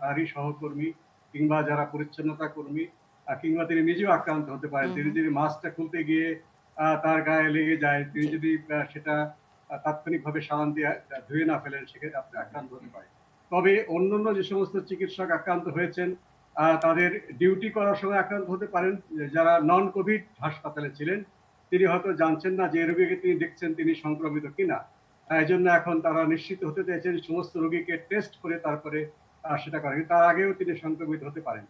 তারই সহকর্মী কিংবা যারা পরিচ্ছন্নতা কর্মী, কিংবা তিনি নিজেও আক্রান্ত হতে পারেন। তিনি যদি মাস্কটা খুলতে গিয়ে তার গায়ে লেগে যায়, তিনি যদি সেটা তাৎক্ষণিকভাবে সাবান দিয়ে ধুয়ে না ফেলেন, সেক্ষেত্রে আপনি আক্রান্ত হতে পারেন। তবে অন্যান্য যে সমস্ত চিকিৎসক আক্রান্ত হয়েছেন তাদের ডিউটি করার সময় আক্রান্ত হতে পারেন। যারা নন কোভিড হাসপাতালে ছিলেন তিনি হয়তো জানছেন না যে রোগীকে তিনি দেখছেন তিনি সংক্রমিত কিনা, এই জন্য এখন তারা নিশ্চিত হতে চাইছেন সমস্ত রোগীকে টেস্ট করে তারপরে সেটা করেন। তার আগেও তিনি সংক্রমিত হতে পারেন।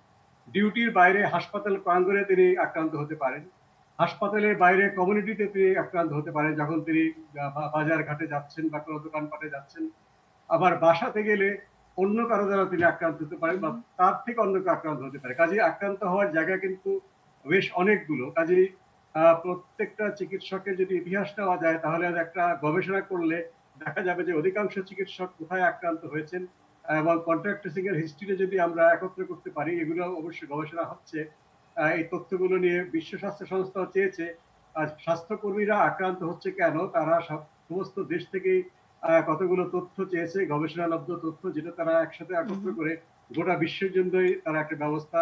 ডিউটির বাইরে হাসপাতাল প্রাঙ্গণে তিনি আক্রান্ত হতে পারেন, হাসপাতালের বাইরে কমিউনিটিতে তিনি আক্রান্ত হতে পারেন, যখন তিনি বাজার ঘাটে যাচ্ছেন বা কোনো দোকানপাটে যাচ্ছেন। আবার বাসাতে গেলে অন্য কারো দ্বারা তিনি আক্রান্ত হতে পারেন বা তার থেকে অন্য কেউ আক্রান্ত হতে পারে। কাজে আক্রান্ত হওয়ার জায়গা কিন্তু বেশ অনেকগুলো। কাজেই প্রত্যেকটা চিকিৎসকের যদি ইতিহাস নেওয়া যায় তাহলে একটা গবেষণা করলে দেখা যাবে যে অধিকাংশ চিকিৎসক কোথায় আক্রান্ত হয়েছেন এবং কন্ট্যাক্ট ট্রেসিং এর হিস্ট্রিটা যদি আমরা একত্র করতে পারি, এগুলো অবশ্যই গবেষণা হচ্ছে। এই তথ্যগুলো নিয়ে বিশ্ব স্বাস্থ্য সংস্থাও চেয়েছে স্বাস্থ্যকর্মীরা আক্রান্ত হচ্ছে কেন, তারা সমস্ত দেশ থেকেই কতগুলো তথ্য চেয়েছে, গবেষণালব্ধ তথ্য, যেটা তারা একসাথে একত্র করে গোটা বিশ্বের জন্যই তারা একটা ব্যবস্থা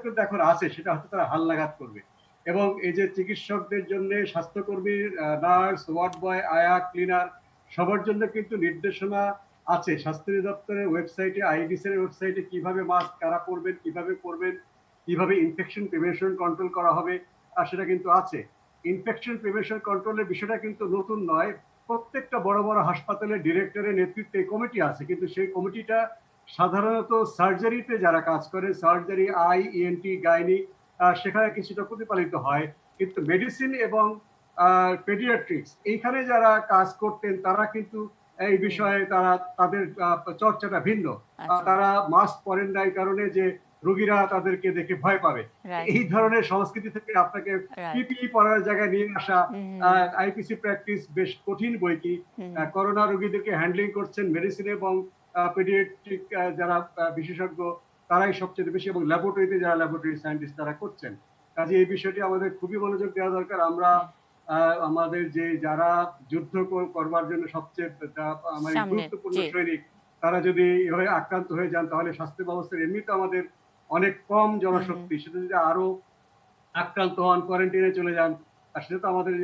কিন্তু এখন আছে, সেটা হচ্ছে তারা হালনাগাদ করবে। এবং এই যে চিকিৎসকদের জন্য, স্বাস্থ্যকর্মী, নার্স, ওয়ার্ড বয়, আয়া, ক্লিনার, সবার জন্য কিন্তু নির্দেশনা আছে স্বাস্থ্য দপ্তরের ওয়েবসাইটে, আইডিসি এর ওয়েবসাইটে, কিভাবে মাস্ক কারা পরবেন, কিভাবে পরবেন, কিভাবে ইনফেকশন প্রিভেনশন কন্ট্রোল করা হবে, আর সেটা কিন্তু আছে। ইনফেকশন প্রিভেনশন কন্ট্রোলের বিষয়টা কিন্তু নতুন নয়। প্রত্যেকটা বড় বড় হাসপাতালের ডিরেক্টরের নেতৃত্বে কমিটি আছে, কিন্তু সেই কমিটিটা সাধারণত সার্জারিতে যারা কাজ করে, সার্জারি, আই, ইএনটি, গাইনি, সেখানে কিছুটা প্রতিপালিত হয়। কিন্তু মেডিসিন এবং পেডিয়াট্রিক্স এইখানে যারা কাজ করতেন তারা কিন্তু এই বিষয়ে তাদের চর্চাটা ভিন্ন। তারা মাস্ক পরেন না এই কারণে যে রোগীরা তাদেরকে দেখে ভয় পাবে। এই ধরনের সংস্কৃতি থেকে আপনাকে পিপিই পরার জায়গায় নিয়ে আসা, আইপিসি প্র্যাকটিস বেশ কঠিন বই কি। করোনা রোগীদেরকে হ্যান্ডলিং করছেন মেডিসিন এবং পেডিয়াট্রিক যারা বিশেষজ্ঞ, তারাই সবচেয়ে বেশি, এবং ল্যাবরেটরিতে যারা ল্যাবরেটরি সায়েন্টিস্ট তারা করছেন। কাজে এই বিষয়টি আমাদের খুবই মনোযোগ দেওয়া দরকার। আমরা আমাদের যে যারা যুদ্ধ করবার জন্য সবচেয়ে গুরুত্বপূর্ণ সৈনিক, তারা যদি এভাবে আক্রান্ত হয়ে যান তাহলে স্বাস্থ্য ব্যবস্থার এমনিতে আমাদের অনেক কম জনশক্তি, সেটা যদি আরো আক্রান্ত হন, কোয়ারেন্টাইনে চলে যান, সেটা তো আমাদের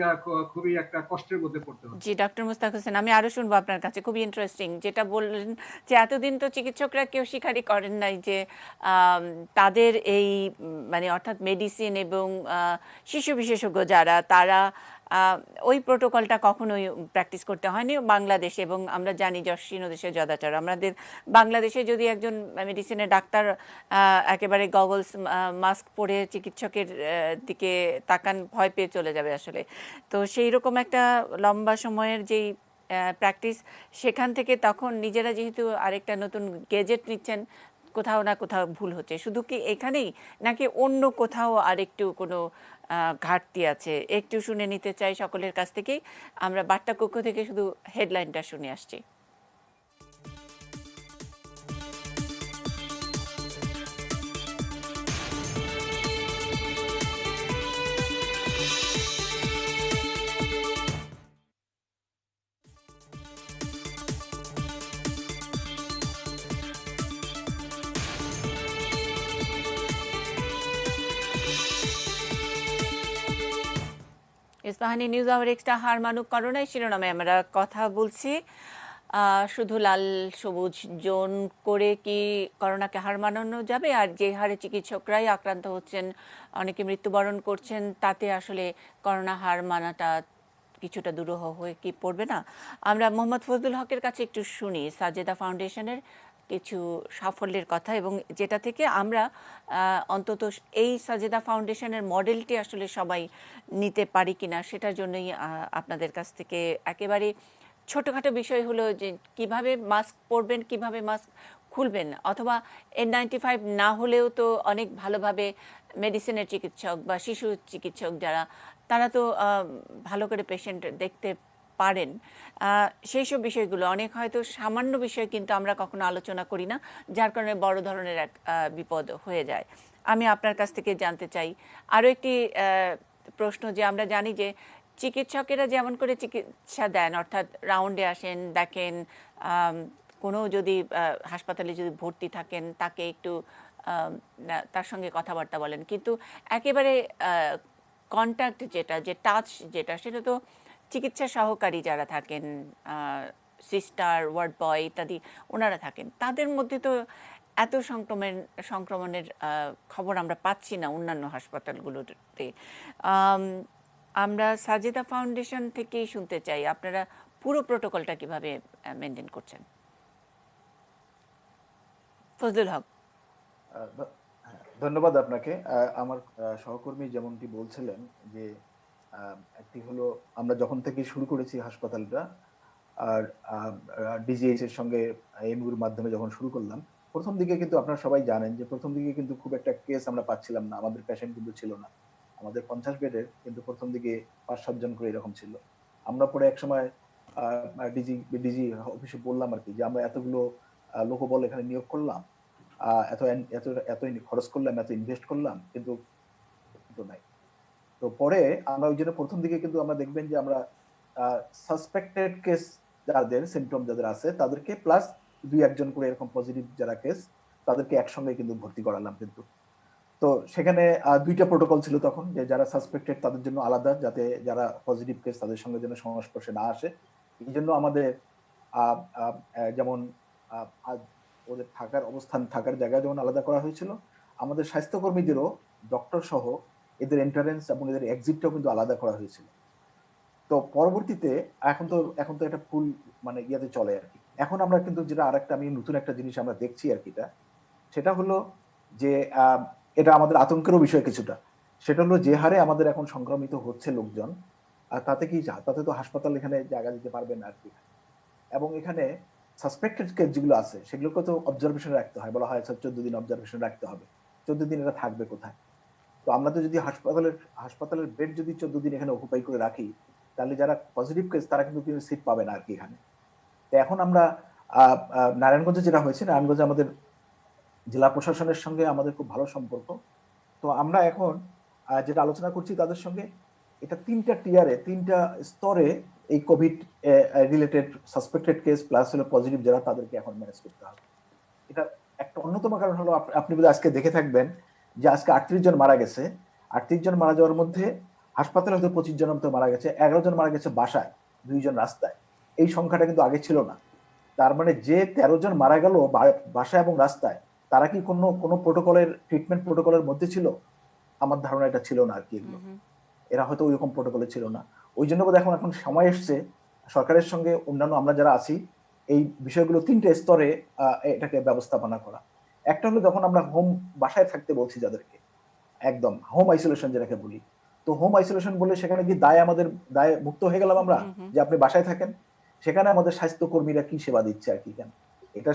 খুবই একটা কষ্টের মধ্যে পড়তে হবে। জি, ডক্টর মুস্তাক হোসেন, আমি আরো শুনবো আপনার কাছে। খুবই ইন্টারেস্টিং যেটা বললেন যে এতদিন তো চিকিৎসকরা কেউ স্বীকারই করেন নাই যে তাদের এই মানে অর্থাৎ মেডিসিন এবং শিশু বিশেষজ্ঞ যারা, তারা ওই প্রোটোকলটা কখনোই প্র্যাকটিস করতে হয়নি বাংলাদেশে। এবং আমরা জানি যশস্বী দেশের যদাচার, আমাদের বাংলাদেশে যদি একজন মেডিসিনের ডাক্তার একেবারে গগলস মাস্ক পরে চিকিৎসকের দিকে তাকান, ভয় পেয়ে চলে যাবে আসলে। তো সেই রকম একটা লম্বা সময়ের যেই প্র্যাকটিস, সেখান থেকে তখন নিজেরা যেহেতু আরেকটা নতুন গেজেট নিচ্ছেন, কোথাও না কোথাও ভুল হচ্ছে। শুধু কি এখানেই নাকি অন্য কোথাও আরেকটু কোনো ঘাটতি আছে? একটু শুনে নিতে চাই সকলের কাছ থেকেই। আমরা বার্তা কক্ষ থেকে শুধু হেডলাইনটা শুনে আসছি। ইস্পাহানি নিউজ আওয়ার এক্সট্রা হার মানুক করোনায় শিরোনামে আমরা কথা বলছি। শুধু লাল সবুজ জোন করে কি করোনাকে হার মানানো যাবে? আর যে হারে চিকিৎসকরাই আক্রান্ত হচ্ছেন, অনেকে মৃত্যুবরণ করছেন, তাতে আসলে করোনা হার মানাটা কিছুটা দুরূহ হয়ে কি পড়বে না? আমরা মোহাম্মদ ফজলুল হকের কাছে একটু শুনি সাজেদা ফাউন্ডেশনের কিছু সাফল্যের কথা, এবং যেটা থেকে আমরা অন্তত এই সাজেদা ফাউন্ডেশনের মডেলটি আসলে সবাই নিতে পারি কিনা সেটার জন্যই আপনাদের কাছ থেকে একেবারে ছোটোখাটো বিষয় হলো যে কিভাবে মাস্ক পরবেন, কিভাবে মাস্ক খুলবেন, অথবা N95 না হলেও তো অনেক ভালোভাবে মেডিসিনের চিকিৎসক বা শিশু চিকিৎসক যারা, তারা তো ভালো করে পেশেন্ট দেখতে পারেন। সেই সব বিষয়গুলো অনেক হয়তো সামান্য বিষয়, কিন্তু আমরা কখনো আলোচনা করি না, যার কারণে বড় ধরনের এক বিপদ হয়ে যায়। আমি আপনার কাছ থেকে জানতে চাই আরও একটি প্রশ্ন, যে আমরা জানি যে চিকিৎসকেরা যেমন করে চিকিৎসা দেন, অর্থাৎ রাউন্ডে আসেন, দেখেন, কোনো যদি হাসপাতালে যদি ভর্তি থাকেন তাকে একটু তার সঙ্গে কথাবার্তা বলেন, কিন্তু একেবারে কন্ট্যাক্ট যেটা, যে টাচ যেটা, সেটা তো চিকিৎসা সহকারী যারা থাকেন, সিস্টার, ওয়ার্ড বয় ইত্যাদি, ওনারা থাকেন, তাদের মধ্যে তো এত সংক্রমণের খবর আমরা পাচ্ছি না অন্যান্য হাসপাতালগুলোতে। আমরা সাজেদা ফাউন্ডেশন থেকেই শুনতে চাই আপনারা পুরো প্রোটোকলটা কিভাবে মেনটেন করছেন। ফজলুল হক। ধন্যবাদ আপনাকে। আমার সহকর্মী যেমনটি বলছিলেন যে একটি হলো, আমরা যখন থেকে শুরু করেছি হাসপাতালটা, আর ডিজিএইচ এর সঙ্গে এমইউর মাধ্যমে যখন শুরু করলাম, প্রথম দিকে কিন্তু আপনারা সবাই জানেন যে প্রথম দিকে কিন্তু খুব একটা কেস আমরা পাচ্ছিলাম না, আমাদের পেশেন্ট কিন্তু ছিল না। আমাদের 50 বেডের কিন্তু প্রথম দিকে 5-7 জন করে এরকম ছিল। আমরা পরে এক সময় ডিজি অফিসে বললাম আর কি, যে আমরা এতগুলো লোকবল এখানে নিয়োগ করলাম, এত এত এত খরচ করলাম, এত ইনভেস্ট করলাম, কিন্তু নাই। তো পরে আমরা ওই জন্য প্রথম দিকে কিন্তু আমরা দেখবেন যে আমরা সাসপেক্টেড কেস যাদের সিমটম যাদের আছে তাদেরকে প্লাস 2-1 জন করে এরকম পজিটিভ যারা কেস, তাদেরকে একসঙ্গে কিন্তু ভর্তি করালাম কিন্তু। তো সেখানে 2টা প্রোটোকল ছিল তখন, যে যারা সাসপেক্টেড তাদের জন্য আলাদা, যাতে যারা পজিটিভ কেস তাদের সঙ্গে যেন সংস্পর্শে না আসে। এই জন্য আমাদের যেমন ওদের থাকার জায়গা যেমন আলাদা করা হয়েছিল, আমাদের স্বাস্থ্যকর্মীদেরও ডক্টর সহ এদের এন্ট্রান্স এবং এদের এক্সিটটাও কিন্তু আলাদা করা হয়েছিল। তো পরবর্তীতে এখন তো এটা ফুল মানে ইয়াতে চলে আর কি। এখন আমরা কিন্তু যেটা আরেকটা আমি নতুন একটা জিনিস আমরা দেখছি আর কি, সেটা হলো যে এটা আমাদের আতঙ্কেরও বিষয় কিছুটা। সেটা হলো যে হারে আমাদের এখন সংক্রমিত হচ্ছে লোকজন, আর তাতে তো হাসপাতাল এখানে জায়গা দিতে পারবে না আর কি। এবং এখানে সাসপেক্টেড কেস যেগুলো আছে সেগুলোকে তো অবজারভেশনে রাখতে হয়, বলা হয় 14 দিন অবজারভেশন রাখতে হবে। 14 দিন এরা থাকবে কোথায়? তো আমরা তো যদি হাসপাতালের বেড যদি 14 দিন এখানে অকুপাই করে রাখি, তাহলে যারা পজিটিভ কেস তারা কিন্তু সিট পাবে না আর কি এখানে। তো এখন আমরা নারায়ণগঞ্জে যেটা হয়েছে, নারায়ণগঞ্জে আমাদের জেলা প্রশাসনের সঙ্গে আমাদের খুব ভালো সম্পর্ক। তো আমরা এখন যেটা আলোচনা করছি তাদের সঙ্গে, এটা 3টা টিয়ারে, 3টা স্তরে এই Covid related suspected case plus হলো পজিটিভ যারা, তাদেরকে এখন ম্যানেজ করতে হবে। এটা একটা অন্যতম কারণ হলো, আপনি বোধহয় আজকে দেখে থাকবেন যে আজকে 38 জন মারা গেছে। 38 জন মারা যাওয়ার মধ্যে হাসপাতালে হয়তো 25 জন মতো মারা গেছে, 11 জন মারা গেছে বাসায়, 2 জন রাস্তায়। এই সংখ্যাটা কিন্তু আগে ছিল না। তার মানে যে 13 জন মারা গেল বাসায় এবং রাস্তায়, তারা কি কোনো প্রোটোকলের ট্রিটমেন্ট প্রোটোকলের মধ্যে ছিল? আমার ধারণা এটা ছিল না আর কি। এরা হয়তো ওইরকম প্রোটোকলে ছিল না। ওই জন্য বোধহয় এখন সময় এসছে সরকারের সঙ্গে অন্যান্য আমরা যারা আছি এই বিষয়গুলো 3টে স্তরে এটাকে ব্যবস্থাপনা করা। একটা হলো যখন আমরা বাসায় থাকতে বলছি যাদেরকে, একদম হোম আইসোলেশন যেটাকে বলি, তো হোম আইসোলেশন বলে সেখানে কি আমাদের দায় মুক্ত হয়ে গেলাম আমরা, যে আপনি বাসায় থাকেন। সেখানে আমাদের স্বাস্থ্যকর্মীরা কি সেবা দিচ্ছে আর কি, কেন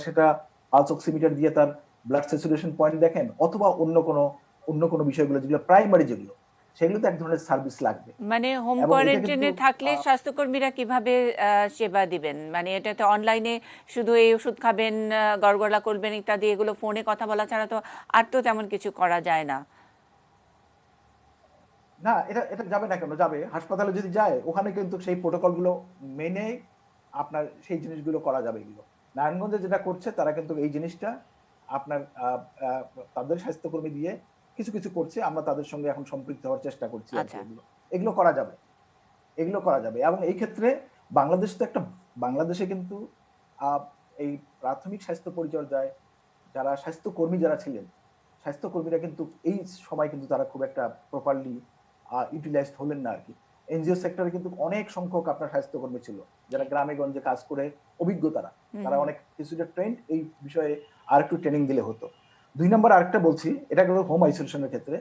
সেটা পালস অক্সিমিটার দিয়ে তার ব্লাড স্যাচুরেশন পয়েন্ট দেখেন, অথবা অন্য কোনো বিষয়গুলো যেগুলো প্রাইমারি, যেগুলো সেগুলো তো এক ধরনের সার্ভিস লাগবে। মানে হোম কোয়ারেন্টাইনে থাকলে স্বাস্থ্যকর্মীরা কিভাবে সেবা দিবেন? মানে এটা তো অনলাইনে শুধু এই ওষুধ খাবেন, গড়গড়া করবেন ইত্যাদি, এগুলো ফোনে কথা বলা ছাড়া তো আর তো তেমন কিছু করা যায় না। না, এটা যাবে না কেন? যাবে। হাসপাতালে যদি যায়, ওখানে কিন্তু সেই প্রোটোকল গুলো মেনে আপনার সেই জিনিসগুলো করা যাবে। এগুলো নারায়ণগঞ্জে যেটা করছে, তারা কিন্তু এই জিনিসটা আপনার তাদের স্বাস্থ্যকর্মী দিয়ে কিছু কিছু করছে। আমরা তাদের সঙ্গে এখন সম্পৃক্ত হওয়ার চেষ্টা করছি। এগুলো করা যাবে, এবং এই ক্ষেত্রে বাংলাদেশে কিন্তু আহ, এই প্রাথমিক স্বাস্থ্য পরিচর্যায় যারা স্বাস্থ্যকর্মী যারা ছিলেন, স্বাস্থ্যকর্মীরা কিন্তু এই সময় কিন্তু তারা খুব একটা প্রপারলি ইউটিলাইজড হলেন না আর কি। এনজিও সেক্টরে কিন্তু অনেক সংখ্যক আপনার স্বাস্থ্যকর্মী ছিল যারা গ্রামে গঞ্জে কাজ করে অভিজ্ঞ, তারা অনেক কিছুটা ট্রেন্ড, এই বিষয়ে আর একটু ট্রেনিং দিলে হতো। 2 নম্বর আরেকটা বলছি, এটা গেল হোম আইসোলেশনের ক্ষেত্রে।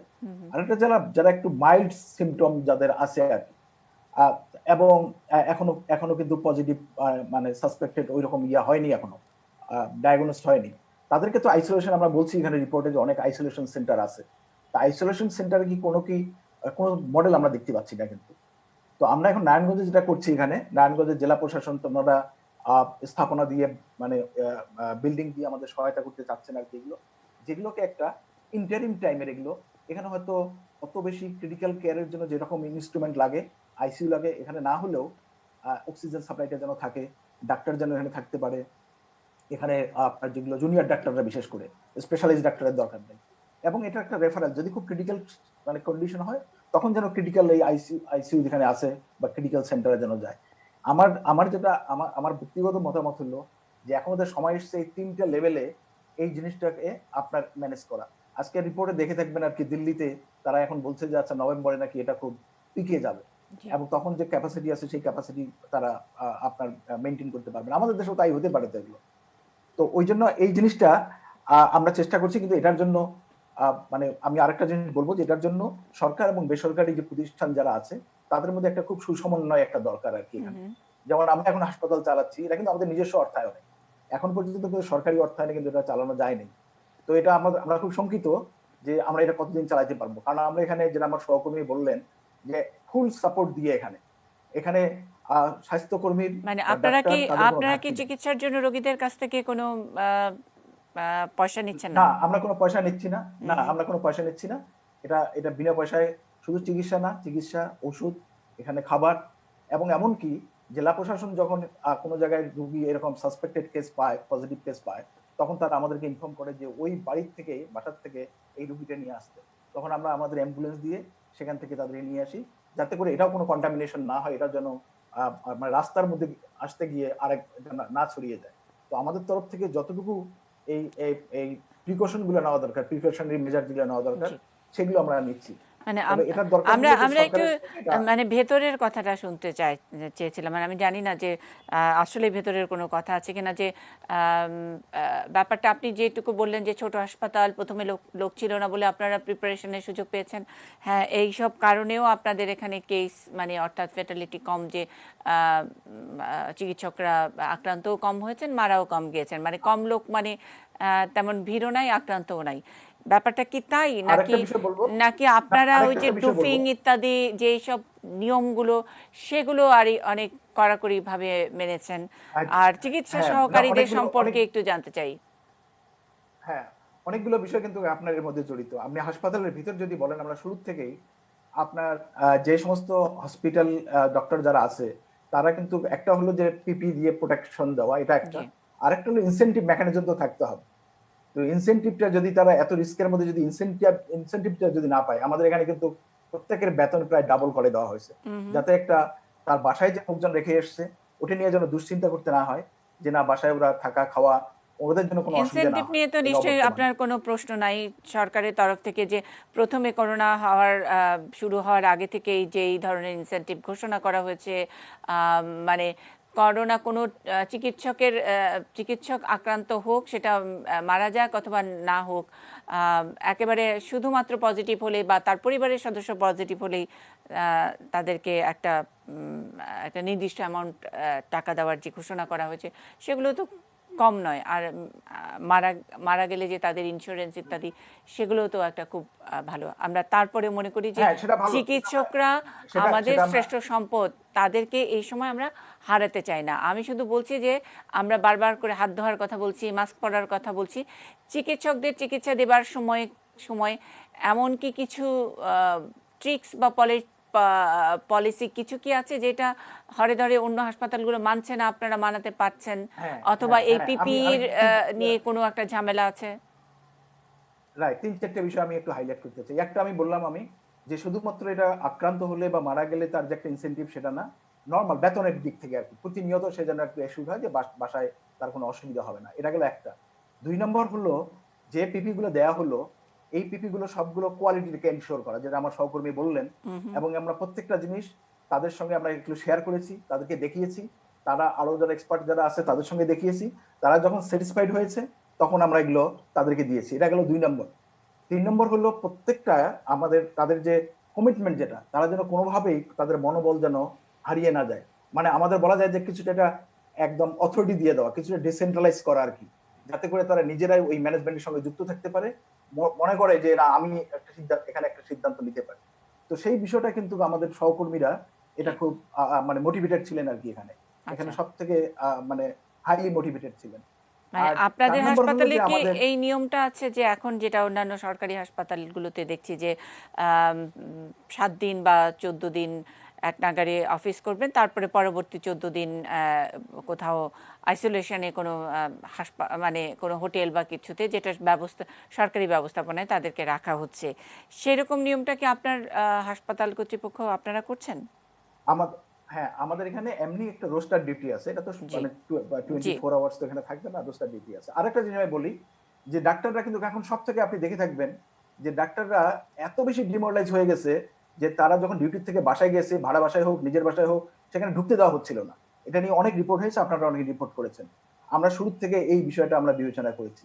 আরেকটা যারা যারা একটু মাইল্ড সিমটম যাদের আছে আর কি, আহ, এবং এখনো এখনো কিন্তু পজিটিভ মানে সাসপেক্টেড ওইরকম হয়নি, এখনো ডায়াগনোসড হয়নি, তাদেরকে তো আইসোলেশন আমরা বলছি এখানে রিপোর্টে যে অনেক আইসোলেশন সেন্টার আছে। তা আইসোলেশন সেন্টারে কি কোনো মডেল আমরা দেখতে পাচ্ছি না কিন্তু। তো আমরা এখন নারায়ণগঞ্জে যেটা করছি, এখানে নারায়ণগঞ্জের জেলা প্রশাসন তোমরা স্থাপনা দিয়ে মানে বিল্ডিং দিয়ে আমাদের সহায়তা করতে চাচ্ছেন আর কি, যেগুলোকে একটা ইন্টারিম টাইমের এগুলো, এখানে হয়তো অত বেশি ক্রিটিক্যাল কেয়ারের জন্য যেরকম ইনস্ট্রুমেন্ট লাগে, আইসিইউ লাগে, এখানে না হলেও অক্সিজেন সাপ্লাইটা যেন থাকে, ডাক্তার যেন এখানে থাকতে পারে, এখানে আপনার যেগুলো জুনিয়র ডাক্তাররা বিশেষ করে স্পেশালাইজড ডাক্তারের দরকার নেই, এবং এটা একটা রেফারেল যদি খুব ক্রিটিক্যাল মানে কন্ডিশন হয় তখন যেন ক্রিটিক্যাল এই আইসিইউ যেখানে আছে বা ক্রিটিক্যাল সেন্টারে যেন যায়। আমার আমার যেটা আমার আমার ব্যক্তিগত মতামত হলো যে এখন ওদের সময় এসছে এই 3টে লেভেলে এই জিনিসটাকে আপনার ম্যানেজ করা। আজকে রিপোর্টে দেখে থাকবেন আর কি, দিল্লিতে তারা এখন বলছে যে আচ্ছা নভেম্বরে নাকি এটা খুব পিকিয়ে যাবে, এবং তখন যে ক্যাপাসিটি আছে সেই ক্যাপাসিটি তারা আপনার মেনটেন করতে পারবেন। আমাদের দেশেও তাই হতে পারে তো এগুলো। তো ওই জন্য এই জিনিসটা আমরা চেষ্টা করছি, কিন্তু এটার জন্য মানে আমি আরেকটা জিনিস বলবো যে এটার জন্য সরকার এবং বেসরকারি যে প্রতিষ্ঠান যারা আছে তাদের মধ্যে একটা খুব সুসমন্বয় একটা দরকার আর কি এখানে। যেমন আমরা এখন হাসপাতাল চালাচ্ছি, এটা কিন্তু আমাদের নিজস্ব অর্থায়নে, এখন পর্যন্ত কিন্তু সরকারি অর্থায়নে কিন্তু এটা চালানো যায়নি। তো এটা আমরা খুব শঙ্কিত যে আমরা এটা কতদিন চালাতে পারবো, কারণ আমরা এখানে যেটা আমার সহকর্মী বললেন যে ফুল সাপোর্ট দিয়ে এখানে এখানে স্বাস্থ্যকর্মীর মানে ডাক্তার তাদের কোনো আপনারা কি ঘাটতি নেই। চিকিৎসার জন্য রোগীদের কাছ থেকে কোনো পয়সা নিচ্ছেন না, না? আমরা কোনো পয়সা নিচ্ছি না, আমরা কোনো পয়সা নিচ্ছি না। এটা এটা বিনা পয়সায়, শুধু চিকিৎসা না, চিকিৎসা, ওষুধ, এখানে খাবার, এবং এমনকি জেলা প্রশাসন যখন কোনো জায়গায় রুগী এরকম সাসপেক্টেড কেস পায়, পজিটিভ কেস পায়, তখন তারা আমাদেরকে ইনফর্ম করে যে ওই বাড়ির থেকে, বাসার থেকে এই রুগীটা নিয়ে আসতে। তখন আমরা আমাদের অ্যাম্বুলেন্স দিয়ে সেখান থেকে তাদের নিয়ে আসি, যাতে করে এটাও কোনো কন্টামিনেশন না হয়, এটার জন্য মানে রাস্তার মধ্যে আসতে গিয়ে আরেক না ছড়িয়ে যায়। তো আমাদের তরফ থেকে যতটুকু এই এই এই প্রিকশন গুলো নেওয়া দরকার, প্রিকশনারি মেজার গুলো নেওয়া দরকার, জি। সেগুলো আমরা নিচ্ছি। মানে তবে এটার দরকার আমরা হলো যে আমরা একটু সরকারের সঙ্গে এটা মানে ভেতরের কথাটা শুনতে চেয়েছিলাম, মানে আমি জানি না যে আসলে ভেতরের কোনো কথা আছে কিনা, যে ব্যাপারটা আপনি যেটুকু বললেন যে ছোট হাসপাতাল, প্রথমে লোক ছিল না বলে আপনারা প্রিপারেশনের সুযোগ পেয়েছেন, হ্যাঁ এই সব কারণেও আপনাদের এখানে কেস মানে অর্থাৎ ফ্যাটালিটি কম, যে চিকিৎসকরা আক্রান্তও কম হয়েছেন, মারাও কম গিয়েছেন, মানে কম লোক মানে তেমন ভিড়ও নাই, আক্রান্তও নাই। ব্যাপারটা কি তাই, নাকি আরেকটা বিষয় বলবো, নাকি না আপনারা ওই যে আরেকটা বিষয় বলবো, প্রুফিং ইত্যাদি যে সব নিয়মগুলো সেগুলো আর অনেক কড়াকড়ি ভাবে মেনেছেন? আর চিকিৎসা হ্যাঁ, না সহকারীদের অনেকগুলো সম্পর্কে একটু জানতে চাই। হ্যাঁ, অনেকগুলো বিষয় কিন্তু আপনার এর মধ্যে জড়িত। আপনি হাসপাতালের ভিতর যদি বলেন, আমরা শুরু থেকেই আপনার যে সমস্ত হসপিটাল ডক্টর যারা আছে তারা কিন্তু, একটা হলো যে পিপি দিয়ে প্রোটেকশন দেওয়া, এটা একটা। জি। আরেকটা হলো ইনসেনটিভ মেকানিজম তো থাকতে হবে। তো ইনসেনটিভটা যদি তারা এত রিস্কের মধ্যে যদি ইনসেনটিভটা যদি না পায়, আমাদের এখানে কিন্তু প্রত্যেকের বেতন প্রায় ডাবল করে দেওয়া হয়েছে, যাতে একটা তার বাসায় যে লোকজন রেখে এসছে ওটা নিয়ে যেন দুশ্চিন্তা করতে না হয়, যে না বাসায় ওরা থাকা খাওয়া ওদের জন্য কোনো অসুবিধা না ইনসেনটিভ হয় নিয়ে তো এই নিশ্চয়ই অবর্তমানে। আপনার কোনো প্রশ্ন নাই। সরকারের তরফ থেকে যে প্রথমে করোনা হওয়ার শুরু হওয়ার আগে থেকেই যে এই ধরনের ইনসেনটিভ ঘোষণা করা হয়েছে, মানে করোনা কোনো চিকিৎসক আক্রান্ত হোক, সেটা মারা যাক অথবা না হোক, একেবারে শুধুমাত্র পজিটিভ হলে বা তার পরিবারের সদস্য পজিটিভ হলেই তাদেরকে একটা নির্দিষ্ট অ্যামাউন্ট টাকা দেওয়ার যে ঘোষণা করা হয়েছে, সেগুলো তো কম নয়। আর মারা মারা গেলে যে তাদের ইন্স্যুরেন্স ইত্যাদি, সেগুলো তো একটা খুব ভালো। আমরা তারপরে মনে করি যে হ্যাঁ, সেটা ভালো। চিকিৎসকরা সেটা আমাদের সেটা আমরা শ্রেষ্ঠ সম্পদ, তাদেরকে এই সময় আমরা হারাতে চাই না। আমি শুধু বলছি যে আমরা বারবার করে হাত ধোয়ার কথা বলছি, মাস্ক পরার কথা বলছি, চিকিৎসকদের চিকিৎসা দেবার সময় এমন কি কিছু ট্রিক্স বা পলিসি কিছু কি আছে যেটা হরে ধরে অন্য হাসপাতালগুলো মানছে না, আপনারা মানাতে পারছেন, হ্যাঁ, অথবা হ্যাঁ, হ্যাঁ, আমি এপিপির আরেকটা নিয়ে কোনো একটা ঝামেলা আছে? রাইট, 3-4টে বিষয় আমি একটু হাইলাইট করতে চাই। একটা আমি বললাম যে শুধুমাত্র এটা আক্রান্ত হলে বা মারা গেলে তার যে একটা ইনসেনটিভ সেটা না, নর্মাল বেতনের দিক থেকে আর কি প্রতিনিয়ত সে যেন একটু এসুর হয় যে বাসায় তার কোনো অসুবিধা হবে না। এটা গেল একটা। 2 নম্বর হলো যে পিপি গুলো দেয়া হলো, এই পিপি গুলো সবগুলো কোয়ালিটিকে এনশিওর করা, যেটা আমার সহকর্মী বললেন। এবং আমরা প্রত্যেকটা জিনিস তাদের সঙ্গে আমরা একটু শেয়ার করেছি, তাদেরকে দেখিয়েছি, তারা আরো যারা এক্সপার্ট যারা আছে তাদের সঙ্গে দেখিয়েছি, তারা যখন স্যাটিসফাইড হয়েছে তখন আমরা এগুলো তাদেরকে দিয়েছি। এটা গেল 2 নম্বর। 3 নম্বর হলো প্রত্যেকটা আমাদের তাদের যে কমিটমেন্ট, যেটা তারা যেন কোনোভাবেই তাদের মনোবল যেন হারিয়ে না যায়। মানে আমাদের বলা যায় যে কিছুটা এটা একদম অথরিটি দিয়ে দেওয়া, কিছুটা ডিসেন্ট্রালাইজ করা আর কি, যাতে করে তারা নিজেরাই ওই ম্যানেজমেন্টের সঙ্গে যুক্ত থাকতে পারে, মনে করে যে না আমি একটা সিদ্ধান্ত এখানে একটা সিদ্ধান্ত নিতে পারি। তো সেই বিষয়টা কিন্তু আমাদের সহকর্মীরা এটা খুব মানে মোটিভেটেড ছিলেন আর কি। এখানে আচ্ছা, সব থেকে মানে হাইলি মোটিভেটেড ছিলেন। মানে আর 4 আপনাদের নম্বর হলো হাসপাতালে যে কি আমাদের এই নিয়মটা আছে যে এখন যেটা অন্যান্য সরকারি হাসপাতালগুলোতে দেখছি যে 7 দিন বা 14 দিন এক নাগারে অফিস করবেন, তারপরে পরবর্তী 14 দিন কোথাও আইসোলেশনে কোনো মানে কোনো হোটেল বা কিছুতে, যেটা ব্যবস্থা সরকারি ব্যবস্থাপনায় তাদেরকে রাখা হচ্ছে, সেরকম নিয়মটা কি আপনার হাসপাতাল কর্তৃপক্ষ আপনারা করছেন? আমাদের, হ্যাঁ আমাদের এখানে এমনি একটা রোস্টার ডিউটি আছে, এটা তো জি, মানে জি, 24 আওয়ার্স তো এখানে থাকবে না, রোস্টার ডিউটি আছে। আরেকটা জিনিস আমি বলি যে ডাক্তাররা কিন্তু এখন সব থেকে আপনি দেখে থাকবেন যে ডাক্তাররা এত বেশি ডিমোরালাইজ হয়ে গেছে যে তারা যখন ডিউটি থেকে বাসায় গেছে, ভাড়া বাসায় হোক নিজের বাসায় হোক, সেখানে ঢুকতে দেওয়া হচ্ছিল না। এটা নিয়ে অনেক রিপোর্ট হয়েছে, আপনারা অনেক রিপোর্ট করেছেন। আমরা শুরু থেকে এই বিষয়টা আমরা বিবেচনা করেছি,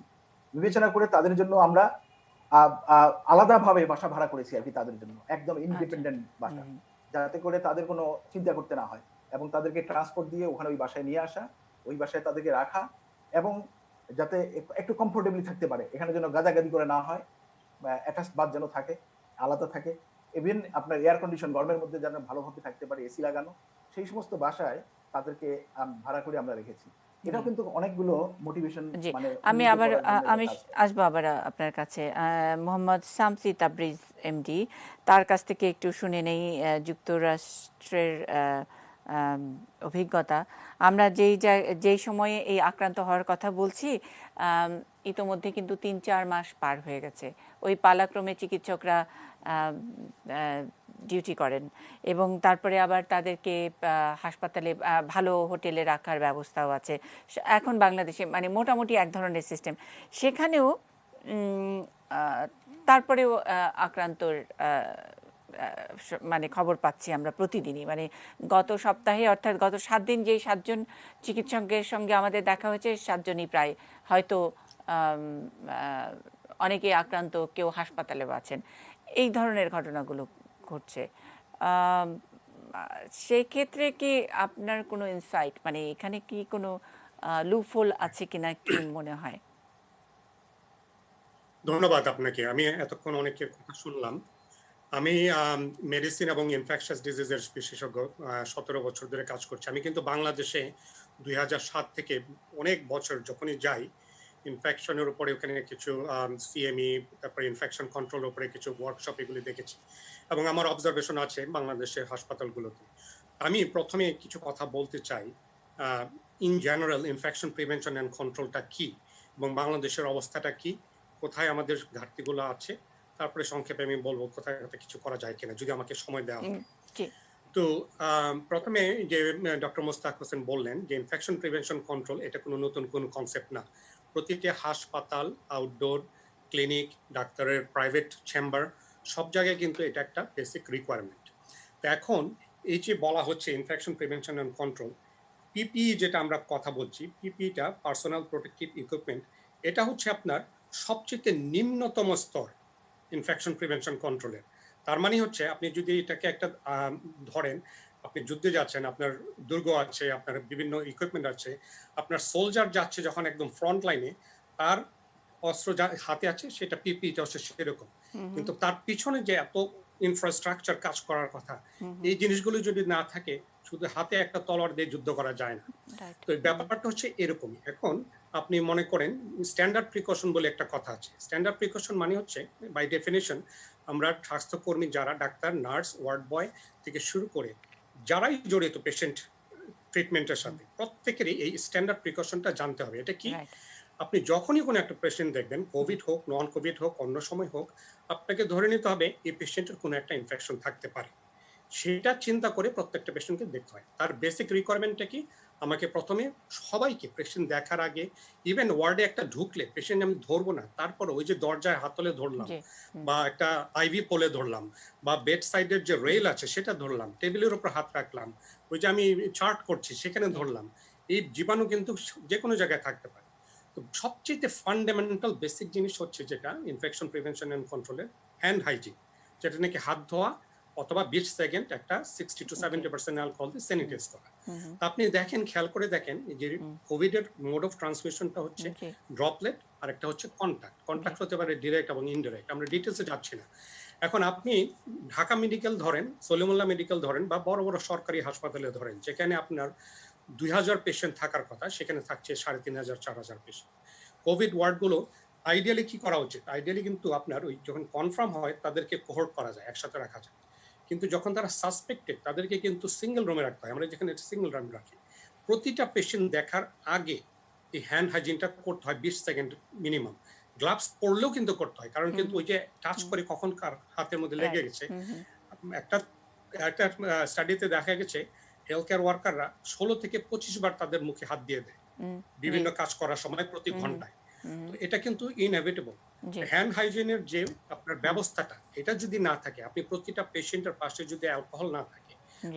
বিবেচনা করে তাদের জন্য আমরা আলাদাভাবে বাসা ভাড়া করেছি আর কি, তাদের জন্য একদম আচ্ছা, ইন্ডিপেন্ডেন্ট বাসা, হুম, যাতে করে তাদের কোনো চিন্তা করতে না হয়, এবং তাদেরকে ট্রান্সপোর্ট দিয়ে ওখানে ওই বাসায় নিয়ে আসা, ওই বাসায় তাদেরকে রাখা, এবং যাতে একটু কমফোর্টেবলি থাকতে পারে, এখানে যেন গাদাগাদি করে না হয়, অ্যাটাচ বাথ যেন থাকে, আলাদা থাকে, ইভেন আপনার এয়ার কন্ডিশন গরমের মধ্যে যেন ভালোভাবে থাকতে পারে, এসি লাগানো, সেই সমস্ত বাসায় তাদেরকে ভাড়া করে আমরা রেখেছি। জি, এটাও কিন্তু অনেকগুলো মোটিভেশন জি। মানে আমি উন্নীত আবার করার জন্য একটা আমি কাজ। আসবো আবার আপনার কাছে। মোহাম্মদ শামসি তাবরিজ এমডি, তার কাছ থেকে একটু শুনে নেই যুক্তরাষ্ট্রের আম, অভিজ্ঞতা। আমরা যেই সময়ে এই আক্রান্ত হওয়ার কথা বলছি, ইতোমধ্যে কিন্তু 3-4 মাস পার হয়ে গেছে। ওই পালাক্রমে চিকিৎসকরা ডিউটি করেন এবং তারপরে আবার তাদেরকে হাসপাতালে ভালো হোটেলে রাখার ব্যবস্থাও আছে। এখন বাংলাদেশে মানে মোটামুটি এক ধরনের সিস্টেম, সেখানেও উম, আহ, তারপরেও আক্রান্তর মানে খবর পাচ্ছি আমরা প্রতিদিনই। মানে গত সপ্তাহে, অর্থাৎ গত 7 দিন যেই 7 জন চিকিৎসকের সঙ্গে আমাদের দেখা হয়েছে, 7 জনই প্রায় হয়তো আম, আহ, অনেকে আক্রান্ত, কেউ হাসপাতালেও আছেন। এই ধরনের ঘটনাগুলো ঘটছে। আম, সেই ক্ষেত্রে কি আপনার কোনো ইনসাইট, মানে এখানে কি কোনো লুফোল আছে কিনা কি মনে হয়? ধন্যবাদ আপনাকে। আমি এতক্ষণ অনেকের কথা শুনলাম। আমি মেডিসিন এবং ইনফেকশাস ডিজিজের বিশেষজ্ঞ, 17 বছর ধরে কাজ করছি। আমি কিন্তু বাংলাদেশে 2007 থেকে অনেক বছর যখনই যাই, ইনফেকশনের উপরে ওখানে কিছু সিএমই, তারপরে ইনফেকশন কন্ট্রোল উপরে কিছু ওয়ার্কশপ এগুলি দেখেছি এবং আমার অবজারভেশন আছে বাংলাদেশের হাসপাতালগুলোতে। আমি প্রথমে কিছু কথা বলতে চাই in general infection prevention and কন্ট্রোলটা কি এবং বাংলাদেশের অবস্থাটা কি, কোথায় আমাদের ঘাটতিগুলো আছে, তারপরে সংক্ষেপে আমি বলবো কোথায় কোথায় কিছু করা যায় কিনা, যদি আমাকে সময় দেওয়া হয়। জি, তো প্রথমে যে ডক্টর মোস্তাক হোসেন বললেন যে ইনফেকশন প্রিভেনশন কন্ট্রোল এটা কোনো নতুন কোনো কনসেপ্ট না। প্রতিটি হাসপাতাল, আউটডোর ক্লিনিক, ডাক্তারের প্রাইভেট চেম্বার, সব জায়গায় কিন্তু এটা একটা বেসিক রিকোয়ারমেন্ট। তো এখন এই যে বলা হচ্ছে infection prevention and control, PPE যেটা আমরা কথা বলছি, পিপিইটা পার্সোনাল প্রোটেক্টিভ ইকুইপমেন্ট, এটা হচ্ছে আপনার সবচেয়ে নিম্নতম স্তর ইনফেকশন প্রিভেনশন কন্ট্রোলের। তার মানে হচ্ছে আপনি যদি এটাকে একটা ধরেন, আপনি যুদ্ধে যাচ্ছেন, আপনার দুর্গ আছে, আপনার বিভিন্ন ইকুইপমেন্ট আছে, আপনার সোলজার যাচ্ছে যখন একদম ফ্রন্ট লাইনে, তার অস্ত্র যা হাতে আছে সেটা পিপিইটা হচ্ছে সেরকম। কিন্তু তার পিছনে যে এত ইনফ্রাস্ট্রাকচার কাজ করার কথা, এই জিনিসগুলো যদি না থাকে, শুধু হাতে একটা তলোয়ার দিয়ে যুদ্ধ করা যায় না। রাইট, তো ব্যাপারটা হচ্ছে এরকমই। এখন আপনি মনে করেন স্ট্যান্ডার্ড প্রিকশন বলে একটা কথা আছে। স্ট্যান্ডার্ড প্রিকশন মানে হচ্ছে বাই ডেফিনেশন আমরা স্বাস্থ্যকর্মী যারা ডাক্তার, নার্স, ওয়ার্ড বয় থেকে শুরু করে যারাই জড়িত পেশেন্ট ট্রিটমেন্টের সাথে, প্রত্যেকেরই এই স্ট্যান্ডার্ড প্রিকশনটা জানতে হবে। এটা কি? রাইট, আপনি যখনই কোনো একটা পেশেন্ট দেখবেন, কোভিড হোক, নন কোভিড হোক, অন্য সময় হোক, আপনাকে ধরে নিতে হবে এই পেশেন্টের কোনো একটা ইনফেকশন থাকতে পারে। সেটা চিন্তা করে প্রত্যেকটা পেশেন্টকে দেখতে হয়। তার বেসিক রিকোয়ারমেন্টটা কি? আমাকে প্রথমে সবাইকে পেশেন্ট দেখার আগে, ইভেন ওয়ার্ডে একটা ঢুকলে পেশেন্ট আমি ধরবো না, তারপর ওই যে দরজায় হাতলে ধরলাম জি বা একটা আইভি পোলে ধরলাম বা বেড সাইডের যে রেল আছে সেটা ধরলাম, টেবিলের উপর হাত রাখলাম, ওই যে আমি চার্ট করছি সেখানে ধরলাম, এই জীবাণু কিন্তু যে কোনো জায়গায় থাকতে পারে। তো সবচেয়ে ফান্ডামেন্টাল বেসিক জিনিস হচ্ছে যেটা ইনফেকশন প্রিভেনশন এন্ড কন্ট্রোলের হ্যান্ড হাইজিন, যেটা নাকি হাত ধোয়া অথবা 20 সেকেন্ড একটা 60 to 70% অ্যালকোহল দিয়ে স্যানিটাইজ করা। তা আপনি দেখেন, খেয়াল করে দেখেন যে কোভিড এর মোড অফ ট্রান্সমিশনটা হচ্ছে জি ড্রপলেট আর একটা হচ্ছে কন্টাক্ট। কন্টাক্ট হতে পারে ডিরেক্ট এবং ইনডিরেক্ট, আমরা ডিটেলসে যাচ্ছি না। এখন আপনি ঢাকা মেডিকেল ধরেন, সলিমুল্লাহ মেডিকেল ধরেন বা বড় বড় সরকারি হাসপাতালে ধরেন, যেখানে আপনার 2000 পেশেন্ট থাকার কথা, সেখানে থাকছে 3500 4000 পেশেন্ট। কোভিড ওয়ার্ডগুলো আইডিয়ালি কি করা উচিত? আইডিয়ালি কিন্তু আপনার ওই যখন কনফার্ম হয় তাদেরকে কোহর্ট করা যায়, একসাথে রাখা যায়। কিন্তু যখন তারা সাসপেক্টেড তাদেরকে কিন্তু সিঙ্গেল রুমে রাখতে হয়। আমরা যেখানে সিঙ্গেল রুম রাখি, প্রতিটা পেশেন্ট দেখার আগে এই হ্যান্ড হাইজিনটা করতে হয় 20 সেকেন্ড মিনিমাম। গ্লাভস পরলেও কিন্তু করতে হয়, কারণ কিন্তু ওই যে টাচ করে কখন কার হাতের মধ্যে লেগে গেছে। একটা একটা স্টাডিতে দেখা গেছে হেলথ কেয়ার ওয়ার্কাররা 16 থেকে 25 বার তাদের মুখে হাত দিয়ে দেয় বিভিন্ন কাজ করার সময় প্রতি ঘন্টায়। তো এটা কিন্তু ইনএভিটেবল। হ্যান্ড হাইজিনের যে আপনার ব্যবস্থাটা, এটা যদি না থাকে, আপনি প্রতিটা পেশেন্টের পাশে যদি অ্যালকোহল না থাকে,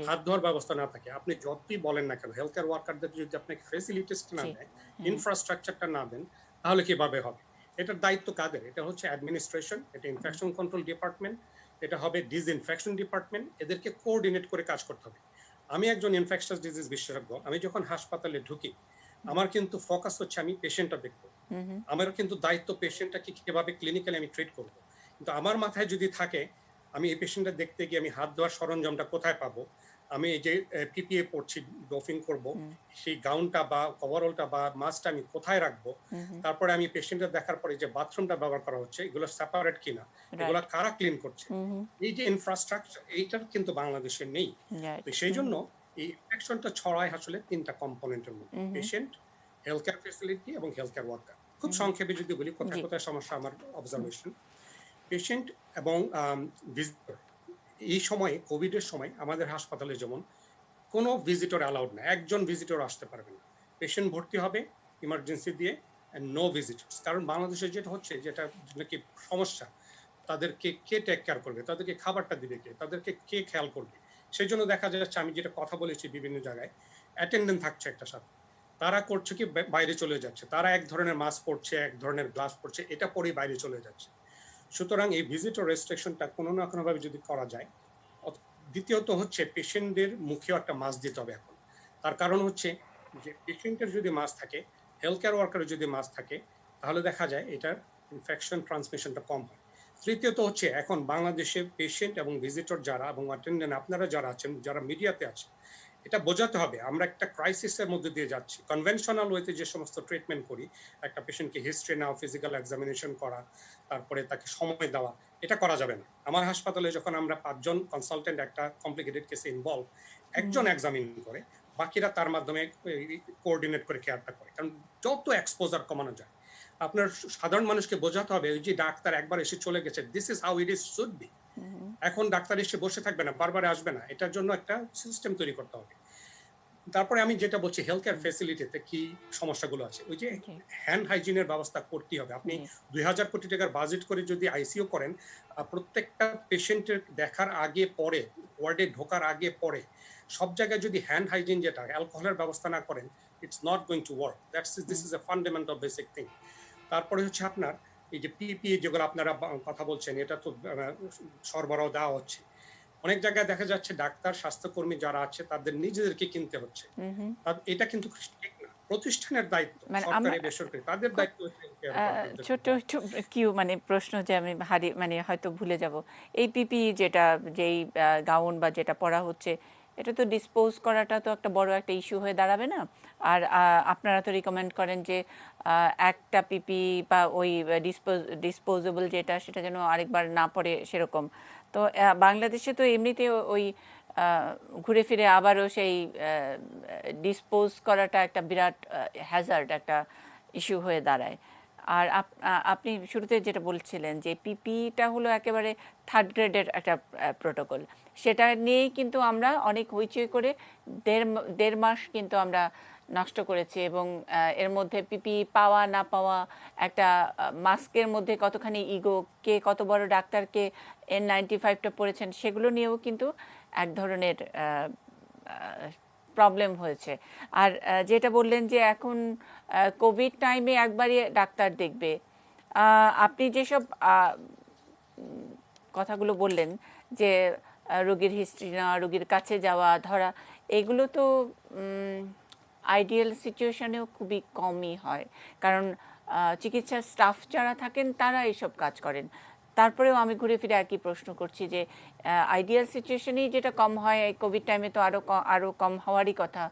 হাত ধোয়ার ব্যবস্থা না থাকে, আপনি যতই বলেন না কেন, হেলথ কেয়ার ওয়ার্কারদের যদি আপনাকে ফেসিলিটিস না দেয়, ইনফ্রাস্ট্রাকচারটা না দেন, তাহলে কিভাবে হবে? এটার দায়িত্ব কাদের? এটা হচ্ছে অ্যাডমিনিস্ট্রেশন, এটা ইনফেকশন কন্ট্রোল ডিপার্টমেন্ট, এটা হবে ডিসইনফেকশন ডিপার্টমেন্ট। এদেরকে কোঅর্ডিনেট করে কাজ করতে হবে। আমি একজন ইনফেকশাস ডিজিজ বিশেষজ্ঞ, আমি যখন হাসপাতালে ঢুকি আমার কিন্তু ফোকাস হচ্ছে আমি পেশেন্টটা দেখবো। আমার কিন্তু দায়িত্ব পেশেন্টটাকে কিভাবে ক্লিনিক্যালি আমি ট্রিট করব। কিন্তু আমার মাথায় যদি থাকে আমি এই পেশেন্টটা দেখতে গিয়ে আমি হাত ধোয়ার সরঞ্জামটা কোথায় পাবো, আমি এই যে পিপিএ পড়ছি, ডফিং করব, সেই গাউনটা বা ওভারঅলটা বা মাস্কটা আমি কোথায় রাখবো, তারপরে আমি পেশেন্টটা দেখার পরে যে বাথরুমটা ব্যবহার করা হচ্ছে এগুলো সেপারেট কিনা, এগুলো কারা ক্লিন করছে, এই যে ইনফ্রাস্ট্রাকচার, এইটার কিন্তু বাংলাদেশে নেই। তো সেই জন্য এই ইনফেকশনটা ছড়ায় আসলে 3টা কম্পোনেন্টের মধ্যে: পেশেন্ট, হেলথ কেয়ার ফ্যাসিলিটি এবং হেলথ কেয়ার ওয়ার্কার। খুব সংক্ষেপে যদি বলি কোথায় কোথায় সমস্যা, আমার অবজারভেশন, পেশেন্ট এবং ভিজিটর। এই সময়ে, কোভিডের সময় আমাদের হাসপাতালে যেমন কোনো ভিজিটর অ্যালাউড না, একজন ভিজিটর আসতে পারবে না। পেশেন্ট ভর্তি হবে ইমার্জেন্সি দিয়ে, নো ভিজিটর্স। কারণ বাংলাদেশে যেটা হচ্ছে, যেটা নাকি সমস্যা, তাদেরকে কে টেক কেয়ার করবে, তাদেরকে খাবারটা দিবে কে, তাদেরকে কে খেয়াল করবে। সেই জন্য দেখা যাচ্ছে, আমি যেটা কথা বলেছি বিভিন্ন জায়গায়, অ্যাটেন্ডেন্ট থাকছে একটা সাথে, তারা করছে কি বাইরে চলে যাচ্ছে, তারা এক ধরনের মাস্ক পরছে, এক ধরনের গ্লাস পরছে, এটা পরেই বাইরে চলে যাচ্ছে। সুতরাং এই ভিজিটর রেস্ট্রিকশনটা কোনো না কোনোভাবে যদি করা যায়। দ্বিতীয়ত হচ্ছে পেশেন্টদের মুখেও একটা মাস্ক দিতে হবে এখন। তার কারণ হচ্ছে যে পেশেন্টের যদি মাস্ক থাকে, হেলথ কেয়ার ওয়ার্কারের যদি মাস্ক থাকে, তাহলে দেখা যায় এটার ইনফেকশন ট্রান্সমিশনটা কম হয়। তৃতীয়ত হচ্ছে এখন বাংলাদেশে পেশেন্ট এবং ভিজিটর যারা এবং অ্যাটেন্ডেন্ট আপনারা যারা আছেন, যারা মিডিয়াতে আছেন, এটা বোঝাতে হবে আমরা একটা ক্রাইসিসের মধ্যে দিয়ে যাচ্ছি। কনভেনশনাল ওয়েতে যে সমস্ত ট্রিটমেন্ট করি, একটা পেশেন্টকে হিস্ট্রি নেওয়া, ফিজিক্যাল এক্সামিনেশন করা, তারপরে তাকে সময় দেওয়া, এটা করা যাবে না। আমার হাসপাতালে যখন আমরা 5 জন কনসালটেন্ট একটা কমপ্লিকেটেড কেসে ইনভলভ, একজন এক্সামিন করে, বাকিরা তার মাধ্যমে কোঅর্ডিনেট করে কেয়ারটা করে। কারণ যত এক্সপোজার কমানো যায়, আপনার সাধারণ মানুষকে বোঝাতে হবে ওই যে ডাক্তার একবার এসে চলে গেছে, this is how it is should be. এখন ডাক্তার এসে বসে থাকবে না, বারবার আসবে না, এটার জন্য একটা সিস্টেম তৈরি করতে হবে। তারপরে আমি যেটা বলছি, হেলথ কেয়ার ফ্যাসিলিটিতে কি সমস্যাগুলো আছে, ওই যে হ্যান্ড হাইজিনের ব্যবস্থা করতেই হবে। আপনি 2000 কোটি টাকার বাজেট করে যদি আইসিইউ করেন, প্রত্যেকটা পেশেন্টের দেখার আগে পরে, ওয়ার্ডে ঢোকার আগে পরে সব জায়গায় যদি হ্যান্ড হাইজিন, যেটা অ্যালকোহলের ব্যবস্থা না করেন, it's not going to work. This is a fundamental basic thing. তারপরে হচ্ছে আপনার এই যে পিপিই যেগুলো আপনারা কথা বলছেন, এটা তো সরবরাহ দেওয়া হচ্ছে। অনেক জায়গায় দেখা যাচ্ছে ডাক্তার, স্বাস্থ্যকর্মী যারা আছে তাদের নিজেদেরকে কিনতে হচ্ছে। এটা কিন্তু ঠিক না। প্রতিষ্ঠানের দায়িত্ব, সরকারি বেসরকারি, তাদের দায়িত্ব হচ্ছে। ছোট্ট একটু কিউ মানে প্রশ্ন যে আমি মানে হয়তো ভুলে যাব, এই পিপিই যেটা, যেই গাউন বা যেটা পরা হচ্ছে, এটা তো ডিসপোজ করাটা তো একটা বড় একটা ইস্যু হয়ে দাঁড়াবে না? আর আপনারা তো রিকমেন্ড করেন যে একটা পিপি বা ওই ডিসপোজেবল যেটা, সেটা যেন আরেকবার না পড়ে সেরকম। তো বাংলাদেশে তো এমনিতে ওই ঘুরে ফিরে আবারও সেই ডিসপোজ করাটা একটা বিরাট হ্যাজার্ড একটা ইস্যু হয়ে দাঁড়ায়। আর আপনি শুরুতে যেটা বলছিলেন যে পিপিইটা হলো একেবারে থার্ড গ্রেডের একটা প্রোটোকল, সেটা নিয়েই কিন্তু আমরা অনেক হইচই করে দেড় মাস কিন্তু আমরা নষ্ট করেছি। এবং এর মধ্যে পিপি পাওয়া না পাওয়া, একটা মাস্কের মধ্যে কতখানি ইগো, কে কত বড় ডাক্তার, কে N95টা পড়েছেন, সেগুলো নিয়েও কিন্তু এক ধরনের প্রবলেম হয়েছে। আর যেটা বললেন যে এখন কোভিড টাইমে একবারই ডাক্তার দেখবে, আপনি যেসব কথাগুলো বললেন যে রোগীর হিস্ট্রি নেওয়া, রোগীর কাছে যাওয়া ধরা, এগুলো তো আইডিয়াল সিচুয়েশনেও খুবই কমই হয়, কারণ চিকিৎসার স্টাফ যারা থাকেন তারা এইসব কাজ করেন। তারপরেও আমি ঘুরে ফিরে একই প্রশ্ন করছি যে আইডিয়াল সিচুয়েশনেই যেটা কম হয়, এই কোভিড টাইমে তো আরও কম হওয়ারই কথা।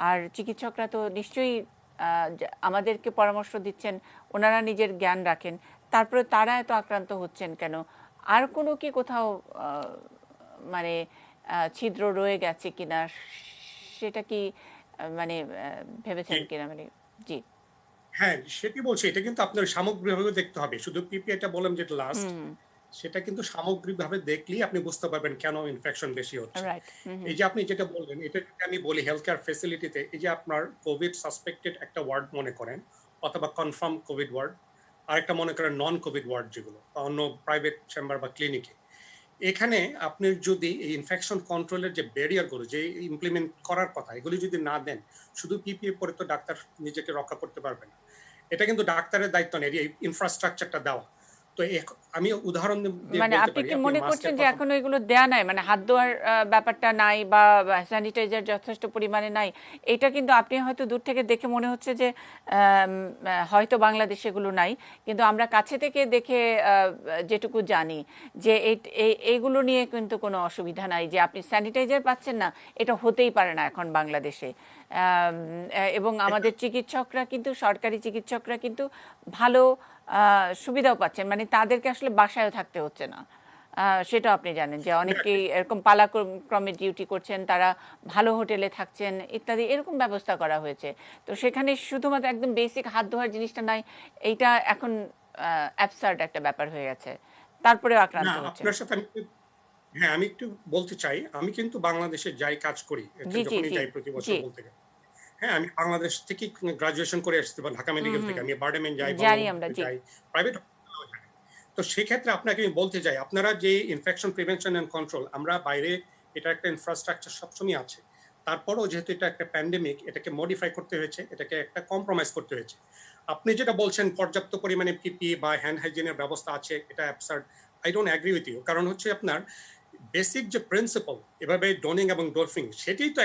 আর চিকিৎসকরা তো নিশ্চয়ই আমাদেরকে পরামর্শ দিচ্ছেন, ওনারা নিজের জ্ঞান রাখেন, তারপরে তারা এত আক্রান্ত হচ্ছেন কেন? আর কোনো কি কোথাও মানে ছিদ্র রয়ে গেছে কিনা, সেটা কি মানে ভেবেছেন কিনা? মানে জি, হ্যাঁ সেটি বলছি, এটা কিন্তু আপনার সামগ্রিকভাবে দেখতে হবে। শুধু পিপিআইটা বললাম যেটা লাস্ট, সেটা কিন্তু সামগ্রিকভাবে দেখলেই আপনি বুঝতে পারবেন কেন ইনফেকশন বেশি হচ্ছে। রাইট। এই যে আপনি যেটা বললেন, এটা যদি আমি বলি হেলথ কেয়ার ফেসিলিটিতে, এই যে আপনার কোভিড সাসপেক্টেড একটা ওয়ার্ড মনে করেন, অথবা কনফার্ম কোভিড ওয়ার্ড, আরেকটা মনে করেন নন কোভিড ওয়ার্ড, যেগুলো অন্য প্রাইভেট চেম্বার বা ক্লিনিকে, এখানে আপনি যদি এই ইনফেকশন কন্ট্রোলের যে ব্যারিয়ারগুলো যে ইমপ্লিমেন্ট করার কথা, এগুলি যদি না দেন, শুধু পিপিই পরে তো ডাক্তার নিজেকে রক্ষা করতে পারবে না। এটা কিন্তু ডাক্তারের দায়িত্ব নেই এই ইনফ্রাস্ট্রাকচারটা দেওয়া। তো আমি উদাহরণ দিয়ে মানে বলতে আপনি পারি, কি আপনি মনে করছেন মাস্কের যে কথা এখনো এগুলো দেয়া নাই, মানে হাত ধোয়ার ব্যাপারটা নাই বা স্যানিটাইজার যথেষ্ট পরিমাণে নাই? এটা কিন্তু আপনি হয়তো দূর থেকে দেখে মনে হচ্ছে যে হয়তো বাংলাদেশে এগুলো নাই, কিন্তু আমরা কাছে থেকে দেখে যেটুকু জানি যে এইগুলো নিয়ে কিন্তু কোনো অসুবিধা নাই, যে আপনি স্যানিটাইজার পাচ্ছেন না, এটা হতেই পারে না এখন বাংলাদেশে। এবং আমাদের চিকিৎসকরা কিন্তু, সরকারি চিকিৎসকরা কিন্তু ভালো সুবিধাও পাচ্ছেন, মানে তাদেরকে আসলে বাসায়ও থাকতে হচ্ছে না। সেটা আপনি জানেন যে অনেকেই এরকম পালাক্রমে ডিউটি করছেন, তারা ভালো হোটেলে থাকছেন ইত্যাদি, এরকম ব্যবস্থা করা হয়েছে। তো সেখানে শুধুমাত্র একদম বেসিক হাত ধোয়ার জিনিসটা নাই, এইটা এখন অ্যাবসার্ড একটা ব্যাপার হয়ে গেছে, তারপরেও না আক্রান্ত হচ্ছে। আপনার সাথে হ্যাঁ আমি একটু বলতে চাই, আমি কিন্তু বাংলাদেশে যাই কাজ করি, জি জি যখনই জি যাই প্রতি বছর জি, বলতে গেলে। হ্যাঁ আমি বাংলাদেশ থেকে গ্রাজুয়েশন করে এসেছি, বা ঢাকা মেডিকেল থেকে, আমি বারডেমেন যাই, জানি আমরা। বঙ্গবন্ধু জি, যাই, প্রাইভেট। তো সেক্ষেত্রে আপনাকে আমি বলতে চাই, আপনারা যে ইনফেকশন প্রিভেনশন অ্যান্ড কন্ট্রোল, আমরা বাইরে এটা একটা ইনফ্রাস্ট্রাকচার সবসময় আছে, তারপরও যেহেতু এটা একটা প্যান্ডেমিক, এটাকে মডিফাই করতে হয়েছে, এটাকে একটা কম্প্রোমাইজ করতে হয়েছে। আপনি যেটা বলছেন পর্যাপ্ত পরিমাণে পিপি বা হ্যান্ড হাইজিনের ব্যবস্থা আছে, এটা absurd. I don't agree with you. কারণ হচ্ছে আপনার বেসিক যে প্রিন্সিপাল, এভাবে ডোনিং এবং ডলফিং, সেটাই তো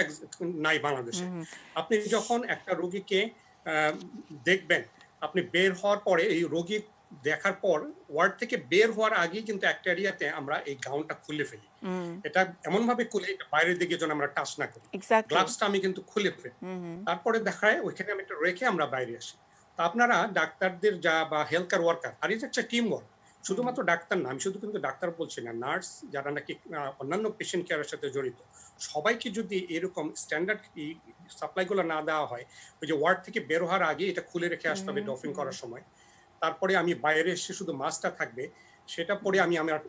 নাই বাংলাদেশে। আপনি যখন একটা রোগীকে দেখবেন, আপনি বের হওয়ার পরে, এই রোগী দেখার পর ওয়ার্ড থেকে বের হওয়ার আগেই কিন্তু একটা এরিয়াতে আমরা এই গাউনটা খুলে ফেলি। এটা এমন ভাবে খুলে, বাইরের দিকে যেন আমরা টাচ না করি। এক্স্যাক্টলি। গ্লাভসটা আমি কিন্তু খুলে ফেলি, তারপরে দেখায় ওইখানে আমি একটু রেখে আমরা বাইরে আসি। তো আপনারা ডাক্তারদের যা বা হেলথ কেয়ার ওয়ার্কার, আর এটা একটা টিম ওয়ার্ক, শুধুমাত্র ডাক্তার না, আমি শুধু কিন্তু ডাক্তার বলছি না, নার্স যারা নাকি অন্যান্য পেশেন্ট কেয়ারের সাথে জড়িত, সবাইকে যদি এরকম স্ট্যান্ডার্ড সাপ্লাইগুলো না দেওয়া হয়, ওই যে ওয়ার্ড থেকে বের হওয়ার আগে এটা খুলে রেখে আসতে হবে ডফিং করার সময়, তারপরে আমি বাইরে এসে শুধু মাস্কটা থাকবে, সেটা পরে আমি আমার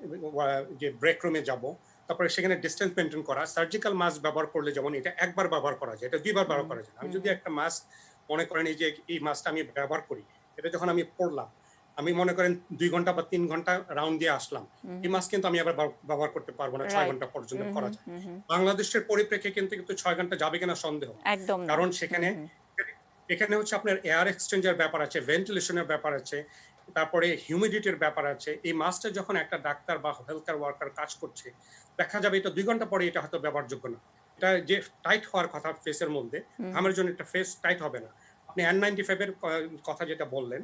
যে ব্রেক রুমে যাব, তারপরে সেখানে ডিস্টেন্স মেনটেন করা। সার্জিক্যাল মাস্ক ব্যবহার করলে যেমন এটা একবার ব্যবহার করা যায়, এটা দুইবার ব্যবহার করা যায়। আমি যদি একটা মাস্ক মনে করেন, এই যে এই মাস্কটা আমি ব্যবহার করি, এটা যখন আমি পড়লাম, আমি মনে করেন 2 ঘন্টা বা 3 ঘন্টা রাউন্ড দিয়ে আসলাম, এই মাস্ক কিন্তু আমি আবার ব্যবহার করতে পারবো না, 6 ঘন্টা পর্যন্ত করা যায়। বাংলাদেশের পরিপ্রেক্ষিতে কিন্তু 6 ঘন্টা যাবে কিনা সন্দেহ, একদম। কারণ এখানে হচ্ছে আপনার এয়ার এক্সচেঞ্জের ব্যাপার আছে, ভেন্টিলেশনের ব্যাপার আছে, তারপরে হিউমিডিটির ব্যাপার আছে। এই মাস্কটা যখন একটা ডাক্তার বা হেলথ কেয়ার ওয়ার্কার কাজ করছে, দেখা যাবে এটা 2 ঘন্টা পরে এটা হয়তো ব্যবহারযোগ্য না। এটা যে টাইট হওয়ার কথা ফেসের মধ্যে, আমার জন্য একটা ফেস টাইট হবে না। আপনি N95 এর কথা যেটা বললেন,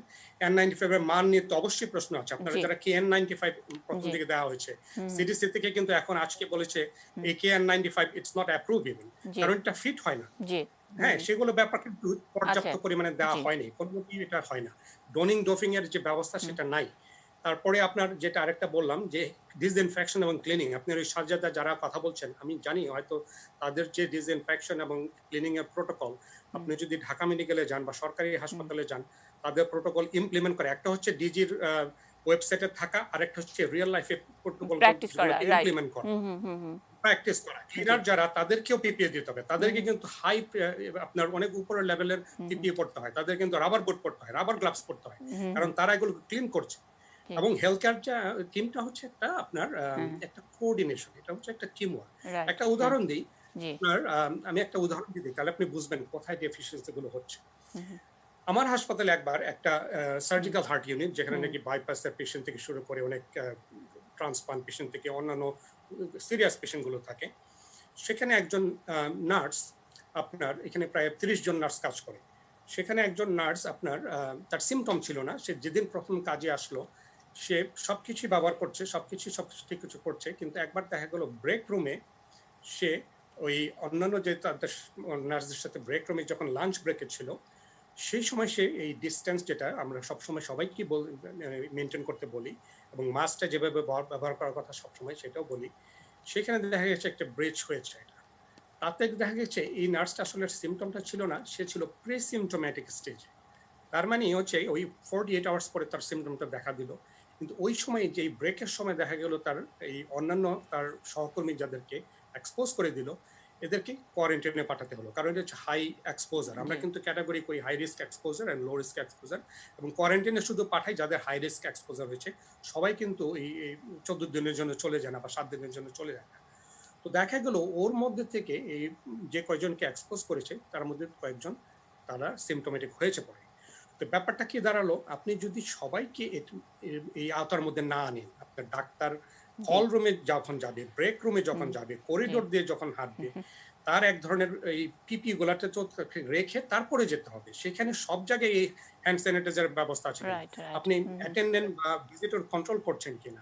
N95 এর মান নিয়ে তো অবশ্যই প্রশ্ন আছে। আপনারা যারা KN95 প্রথম থেকে দেওয়া হয়েছে, সিডিসি থেকে কিন্তু এখন আজকে বলেছে এই KN95 it's not approve even, কারণ এটা ফিট হয় না। হ্যাঁ, সেগুলো ব্যাপার কিন্তু পর্যাপ্ত পরিমাণে দেওয়া হয়নি, কোনোমতেই এটা হয় না। ডোনিং ডোফিং এর যে ব্যবস্থা সেটা নাই। তারপরে আপনার যেটা আরেকটা বললাম যে ডিসইনফেকশন এবং ক্লিনিং, আপনার ওই সাজ্জাদা যারা কথা বলছেন, আমি জানি হয়তো তাদের যে ডিসইনফেকশন এবং ক্লিনিং এর প্রোটোকল, আপনি যদি ঢাকা মেডিকেলে যান বা সরকারি হাসপাতালে যান, তাদের প্রোটোকল ইমপ্লিমেন্ট করে। একটা হচ্ছে ডিজির ওয়েবসাইটে থাকা, আরেকটা হচ্ছে রিয়েল লাইফে প্রোটোকল প্র্যাকটিস করা, রাইট। ইমপ্লিমেন্ট করা, প্র্যাকটিস করা। ক্লিনার যারা, তাদেরকেও পিপিএ দিতে হবে, তাদেরকে কিন্তু হাই আপনার অনেক উপরের লেভেলের পিপিএ পড়তে হয়, তাদের কিন্তু রাবার বুট পড়তে হয়, রাবার গ্লাভস পড়তে হয়, কারণ তারা এগুলো ক্লিন করছে। এবং হেলথ কেয়ার টিমটা হচ্ছে একটা আপনার একটা কোঅর্ডিনেশন, এটা হচ্ছে একটা টিম ওয়ার্ক। একটা উদাহরণ দিই আপনার, আমি একটা উদাহরণ দিই, তাহলে আপনি বুঝবেন কোথায় ডেফিসিয়েন্সি গুলো হচ্ছে। আমার হাসপাতালে একবার একটা সার্জিক্যাল হার্ট ইউনিট, যেখানে নাকি বাইপাসের পেশেন্ট থেকে শুরু করে অনেক ট্রান্সপ্লান্ট পেশেন্ট থেকে অন্যান্য সিরিয়াস পেশেন্ট গুলো থাকে, সেখানে একজন নার্স, আপনার এখানে প্রায় 30 জন নার্স কাজ করে। সেখানে একজন নার্স আপনার তার সিমটম ছিল না, সে যেদিন প্রথম কাজে আসলো সে সবকিছু ব্যবহার করছে, সবকিছু ঠিক কিছু করছে, কিন্তু একবার দেখা গেল ব্রেক রুমে সে ওই অন্যান্য যে তাদের নার্সদের সাথে ব্রেক রুমে যখন লাঞ্চ ব্রেকে ছিল, সেই সময় সে এই ডিস্টেন্স, যেটা আমরা সবসময় সবাইকে মেনটেন করতে বলি এবং মাস্কটা যেভাবে ব্যবহার করার কথা সবসময় সেটাও বলি, সেখানে দেখা গেছে একটা ব্রিচ হয়েছে। তাতে দেখা গেছে এই নার্সটা আসলে সিমটমটা ছিল না, সে ছিল প্রি সিমটোম্যাটিক স্টেজে। তার মানে হচ্ছে ওই 48 আওয়ার্স পরে তার সিমটমটা দেখা দিল, কিন্তু ওই সময় যে ব্রেকের সময় দেখা গেল তার এই অন্যান্য তার সহকর্মী যাদেরকে এক্সপোজ করে দিল, এদেরকে কোয়ারেন্টাইনে পাঠাতে হলো, কারণ এটা হচ্ছে হাই এক্সপোজার। আমরা কিন্তু ক্যাটাগরি করি high risk exposure and low risk exposure, এবং কোয়ারেন্টাইনে শুধু পাঠাই যাদের হাই রিস্ক এক্সপোজার হয়েছে। সবাই কিন্তু এই 14 দিনের জন্য চলে যায় না বা 7 দিনের জন্য চলে যায় না। তো দেখা গেল ওর মধ্যে থেকে এই যে কয়েকজনকে এক্সপোজ করেছে তার মধ্যে কয়েকজন তারা সিমটোমেটিক হয়েছে পড়ে। তো ব্যাপারটা কি দাঁড়ালো, আপনি যদি সবাইকে এই আওতার মধ্যে না আনেন, আপনার ডাক্তার হল রুমে যখন যাবে, ব্রেক রুমে যখন যাবে, করিডোর দিয়ে যখন হাঁটবে, তার এক ধরনের এই পিপি গুলাতে তো রেখে তারপরে যেতে হবে। সেখানে সব জায়গায় এই হ্যান্ড স্যানিটাইজারের ব্যবস্থা আছে, আপনি অ্যাটেন্ডেন্ট বা ভিজিটর কন্ট্রোল করছেন কিনা।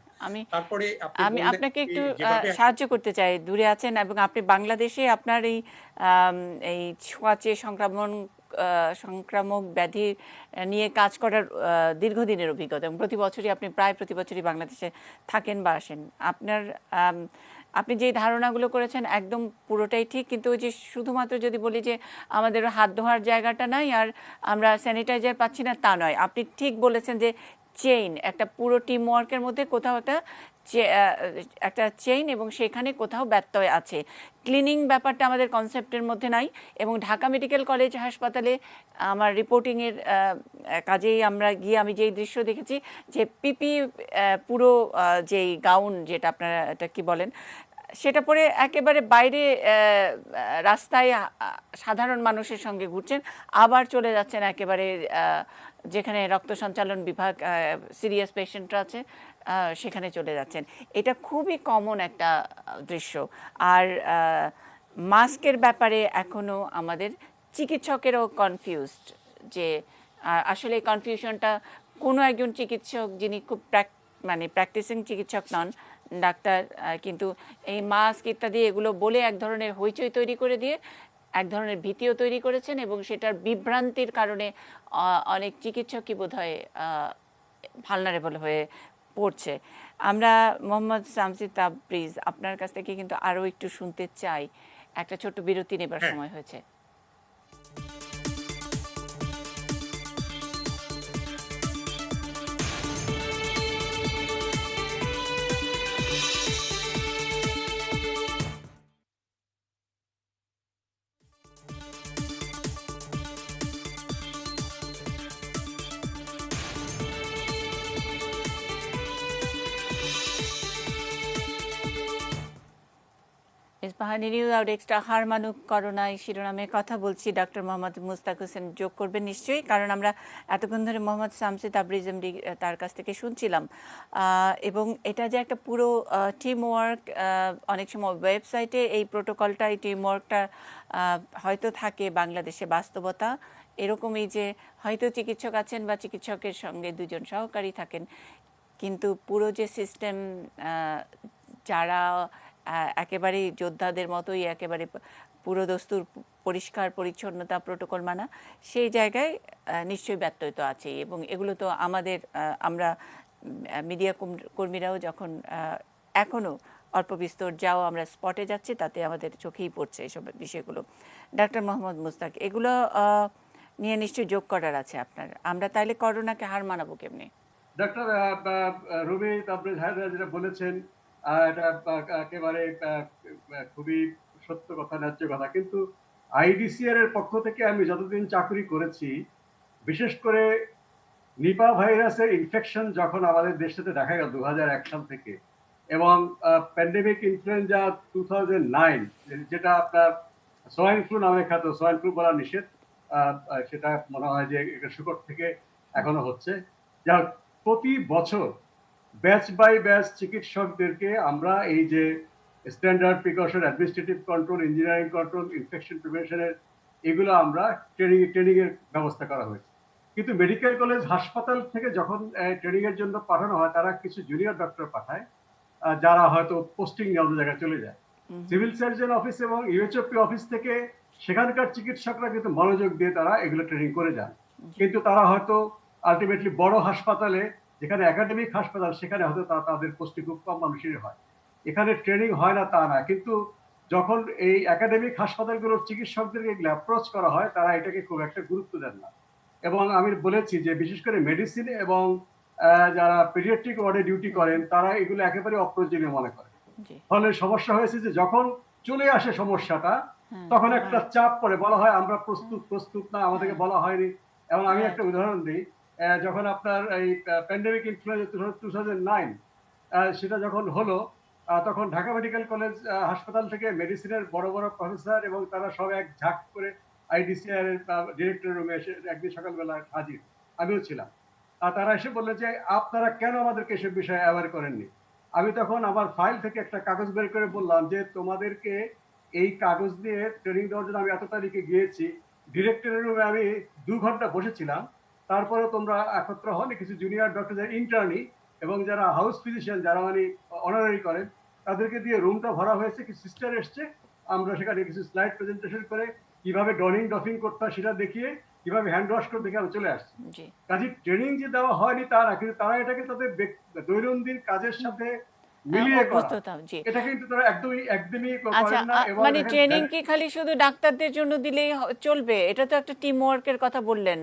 তারপরে আমি আপনাকে একটু সাহায্য করতে চাই, দূরে আছেন এবং আপনি বাংলাদেশে আপনার এই ছোঁয়াচে সংক্রামক ব্যাধি নিয়ে কাজ করার দীর্ঘদিনের অভিজ্ঞতা, এবং প্রায় প্রতি বছরই বাংলাদেশে থাকেন বা আসেন। আপনি যে ধারণাগুলো করেছেন একদম পুরোটাই ঠিক, কিন্তু ওই যে শুধুমাত্র যদি বলি যে আমাদের হাত ধোয়ার জায়গাটা নাই আর আমরা স্যানিটাইজার পাচ্ছি না, তা নয়। আপনি ঠিক বলেছেন যে চেইন, একটা পুরো টিম ওয়ার্কের মধ্যে কোথাও একটা চেইন, এবং সেখানে কোথাও ব্যত্যয় আছে। ক্লিনিং ব্যাপারটা আমাদের কনসেপ্টের মধ্যে নাই, এবং ঢাকা মেডিকেল কলেজ হাসপাতালে আমার রিপোর্টিংয়ের কাজেই আমরা গিয়ে আমি যেই দৃশ্য দেখেছি, যে পিপি পুরো যেই গাউন, যেটা আপনারা এটা কি বলেন, সেটা পরে একেবারে বাইরে রাস্তায় সাধারণ মানুষের সঙ্গে ঘুরছেন, আবার চলে যাচ্ছেন একেবারে যেখানে রক্ত সঞ্চালন বিভাগ, সিরিয়াস পেশেন্টরা আছে, সেখানে চলে যাচ্ছেন। এটা খুবই কমন একটা দৃশ্য। আর মাস্কের ব্যাপারে এখনও আমাদের চিকিৎসকেরও কনফিউজড, যে আসলে কনফিউশনটা কোনো একজন চিকিৎসক যিনি খুব প্র্যাকটিসিং চিকিৎসক নন, ডাক্তার, কিন্তু এই মাস্ক ইত্যাদি এগুলো বলে এক ধরনের হইচই তৈরি করে দিয়ে এক ধরনের ভীতিও তৈরি করেছেন, এবং সেটার বিভ্রান্তির কারণে অনেক চিকিৎসকই বোধহয় ভালনারেবল হয়ে পড়ছে। আমরা মোহাম্মদ শামসী তাবরিজ, আপনার কাছ থেকে কিন্তু আরও একটু শুনতে চাই। একটা ছোট্ট বিরতি নেবার সময় হয়েছে। ইস্পাহানি নিউজ আউট এক্সট্রা হার মানুক করোনায় শিরোনামে কথা বলছি। ডক্টর মোহাম্মদ মুস্তাক হোসেন যোগ করবেন নিশ্চয়ই, কারণ আমরা এতক্ষণ ধরে মোহাম্মদ শামসী তাবরিজ এমডি তার কাছ থেকে শুনছিলাম। এবং এটা যে একটা পুরো টিম ওয়ার্ক, অনেক সময় ওয়েবসাইটে এই প্রোটোকলটা, এই টিম ওয়ার্কটা হয়তো থাকে, বাংলাদেশে বাস্তবতা এরকমই যে হয়তো চিকিৎসক আছেন বা চিকিৎসকের সঙ্গে দুজন সহকারী থাকেন, কিন্তু পুরো যে সিস্টেম, যারা একেবারে যোদ্ধাদের মতোই একেবারে পুরো দস্তুর পরিষ্কার পরিচ্ছন্নতা প্রোটোকল মানা, সেই জায়গায় নিশ্চয়ই ব্যত্যয় তো আছেই। এবং এগুলো তো আমরা মিডিয়া কর্মীরাও যখন এখনও অল্প বিস্তর যাও আমরা স্পটে যাচ্ছি, তাতে আমাদের চোখেই পড়ছে এইসব বিষয়গুলো। ডাক্তার মোহাম্মদ মুস্তাক, এগুলো নিয়ে নিশ্চয়ই যোগ করার আছে আপনার। আমরা তাইলে করোনাকে হার মানাবো কেমনি? ডক্টর রুমি তাবরেজ হায়দার যেটা বলেছেন এটা একেবারে খুবই সত্য কথা, ন্যায্য কথা। কিন্তু আইডিসিআর এর পক্ষ থেকে আমি যতদিন চাকরি করেছি, বিশেষ করে নিপা ভাইরাসের ইনফেকশন যখন আমাদের দেশটাতে দেখা গেল 2001 সাল থেকে, এবং প্যান্ডেমিক ইনফ্লুয়েঞ্জা 2009, যেটা আপনার সোয়াইন ফ্লু নামে খ্যাত, সোয়াইন ফ্লু বলা নিষেধ, সেটা মনে হয় যে শুকর থেকে এখনো হচ্ছে। যা প্রতি বছর ব্যাচ বাই ব্যাচ চিকিৎসকদেরকে আমরা এই যে standard precaution, administrative control, engineering control, infection প্রিভেনশনের এগুলো আমরা ট্রেনিং এর ব্যবস্থা করা হয়েছে। কিন্তু মেডিকেল কলেজ হাসপাতাল থেকে যখন ট্রেনিং এর জন্য পাঠানো হয়, তারা কিছু জুনিয়র ডক্টর পাঠায় যারা হয়তো পোস্টিং অন্য জায়গায় চলে যায়। সিভিল সার্জন অফিস এবং ইউএচওপি অফিস থেকে সেখানকার চিকিৎসকরা কিন্তু মনোযোগ দিয়ে তারা এগুলো ট্রেনিং করে যান। কিন্তু তারা হয়তো আলটিমেটলি বড় হাসপাতালে, যেখানে একাডেমিক হাসপাতাল, সেখানে হয়তো তাদের পোস্টিং খুব কম মানুষের হয়। এখানে ট্রেনিং হয় না তা না, কিন্তু যখন এই একাডেমিক হাসপাতালগুলোর চিকিৎসকদেরকে এগুলো অ্যাপ্রোচ করা হয়, তারা এটাকে খুব একটা গুরুত্ব দেন না। এবং আমি বলেছি যে বিশেষ করে মেডিসিন এবং যারা পেডিয়াট্রিক ওয়ার্ডে ডিউটি করেন, তারা এগুলো একেবারে অপ্রয়োজনীয় মনে করেন। ফলে সমস্যা হয়েছে যে যখন চলে আসে সমস্যাটা, তখন একটা চাপ পড়ে, বলা হয় আমরা প্রস্তুত না, আমাদেরকে বলা হয়নি। এবং আমি একটা উদাহরণ দিই, যখন আপনার এই প্যান্ডেমিক ইনফ্লুয়েঞ্জা 2009 সেটা যখন হলো, তখন ঢাকা মেডিকেল কলেজ হাসপাতাল থেকে মেডিসিনের বড় বড় প্রফেসর এবং তারা সব এক ঝাঁক করে আইডিসিআর এর ডিরেক্টর রুমে এসে একদিন সকালবেলা হাজির, আমিও ছিলাম। আর তারা এসে বললেন যে আপনারা কেন আমাদেরকে এসব বিষয়ে অ্যাওয়ার করেননি। আমি তখন আমার ফাইল থেকে একটা কাগজ বের করে বললাম যে তোমাদেরকে এই কাগজ দিয়ে ট্রেনিং দেওয়ার জন্য আমি এত তারিখে গিয়েছি, ডিরেক্টরের রুমে আমি 2 ঘন্টা বসেছিলাম, তারপরে তোমরা একত্র হন। কিছু জুনিয়র ডক্টর যারা ইন্টার্নি এবং যারা হাউস ফিজিশিয়ান, যারা মানে অনারারি করেন, তাদেরকে দিয়ে রুমটা ভরা হয়েছে, কিছু সিস্টার এসছে, আমরা সেখানে কিছু স্লাইড প্রেজেন্টেশন করে কিভাবে ডনিং ডফিং করতে হয় সেটা দেখিয়ে, কিভাবে হ্যান্ড ওয়াশ করে দেখে আমি চলে আসছি। কাজে ট্রেনিং যে দেওয়া হয়নি তা না, কিন্তু তারা এটাকে তাদের দৈনন্দিন কাজের সাথে মিলিয়ে করা, এটা কিন্তু তারা একদমই করেন না। এবং মানে ট্রেনিং কি খালি শুধু ডাক্তারদের জন্য দিলেই চলবে? এটা তো একটা টিম ওয়ার্কের কথা বললেন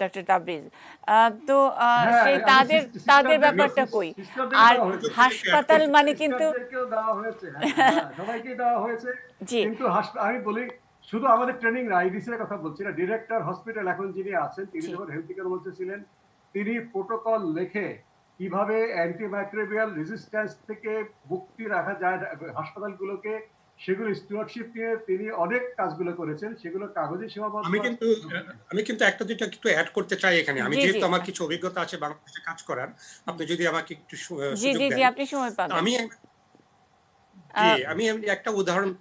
ডক্টর তাবরিজ। তো সেই তাদের ব্যাপারটা কই? আর হাসপাতাল মানে কিন্তু সবাইকে দেওয়া হয়েছে, কিন্তু আমি বলি শুধু আমাদের ট্রেনিং না, আইডিসির কথা বলছি না, ডিরেক্টর হসপিটাল এখন যিনি আছেন, তিনি যখন হেলথ কেয়ার মন্ত্রী ছিলেন, তিনি প্রোটোকল লিখে কিভাবে অ্যান্টিমাইক্রোবিয়াল রেজিস্ট্যান্স থেকে মুক্তি রাখা যায় হাসপাতালগুলোকে, সেগুলো স্টুয়ার্ডশিপ নিয়ে তিনি অনেক কাজগুলো করেছেন, সেগুলো কাগজে সীমাবদ্ধ। আমি কিন্তু একটা দুইটা একটু অ্যাড করতে চাই এখানে। আমি যেহেতু আমার কিছু অভিজ্ঞতা আছে বাংলাদেশে কাজ করার, আপনি যদি আমাকে একটু সুযোগ দেন। আপনি সময় পাবেন। আমি একটা উদাহরণ,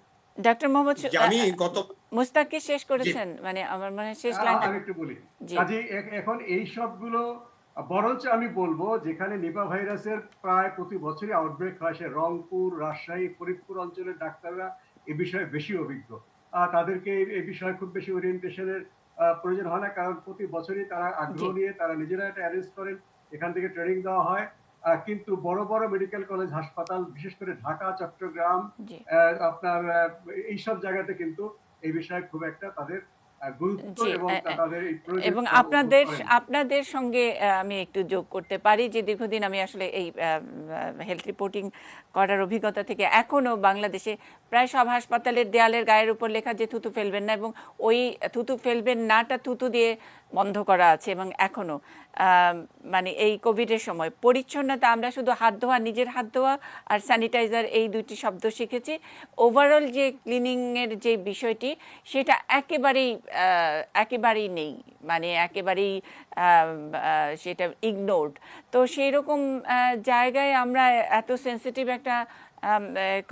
ডক্টর মোহাম্মদ আমি গত মুস্তাককে শেষ করেছেন, মানে আমার মানে শেষ লাইনটা আমি একটু বলি। কাজে এখন এই সবগুলো, বরঞ্চ আমি বলবো যেখানে নিপা ভাইরাসের প্রায় প্রতি বছরই আউটব্রেক হয়, সে রংপুর, রাজশাহী, ফরিদপুর অঞ্চলের ডাক্তাররা এ বিষয়ে বেশি অভিজ্ঞ। তাদেরকে এই বিষয়ে খুব বেশি ওরিয়েন্টেশনের প্রয়োজন হয় না, কারণ প্রতি বছরই তারা আগ্রহ নিয়ে তারা নিজেরা এটা অ্যারেঞ্জ করেন, এখান থেকে ট্রেনিং দেওয়া হয়। কিন্তু বড় বড় মেডিকেল কলেজ হাসপাতাল, বিশেষ করে ঢাকা, চট্টগ্রাম, আপনার এইসব জায়গাতে কিন্তু এই বিষয়ে খুব একটা তাদের গুরুত্ব এবং আপনাদের সঙ্গে আমি একটু যোগ করতে পারি যে দীর্ঘদিন আমি আসলে এই হেলথ রিপোর্টিং করার অভিজ্ঞতা থেকে এখনো বাংলাদেশে প্রায় সব হাসপাতালের দেয়ালের গায়ের উপর লেখা যে থুতু ফেলবেন না, এবং ওই থুতু ফেলবেন নাটা থুতু দিয়ে বন্ধ করা আছে। এবং এখনো মানে এই কোভিডের সময় পরিচ্ছন্নতা, আমরা শুধু হাত ধোয়া, নিজের হাত ধোয়া আর স্যানিটাইজার, এই দুইটি শব্দ শিখেছি। ওভারঅল যে ক্লিনিংয়ের যে বিষয়টি, সেটা একেবারেই নেই, মানে একেবারেই সেটা ইগনোরড। তো সেই রকম জায়গায় আমরা এত সেন্সিটিভ একটা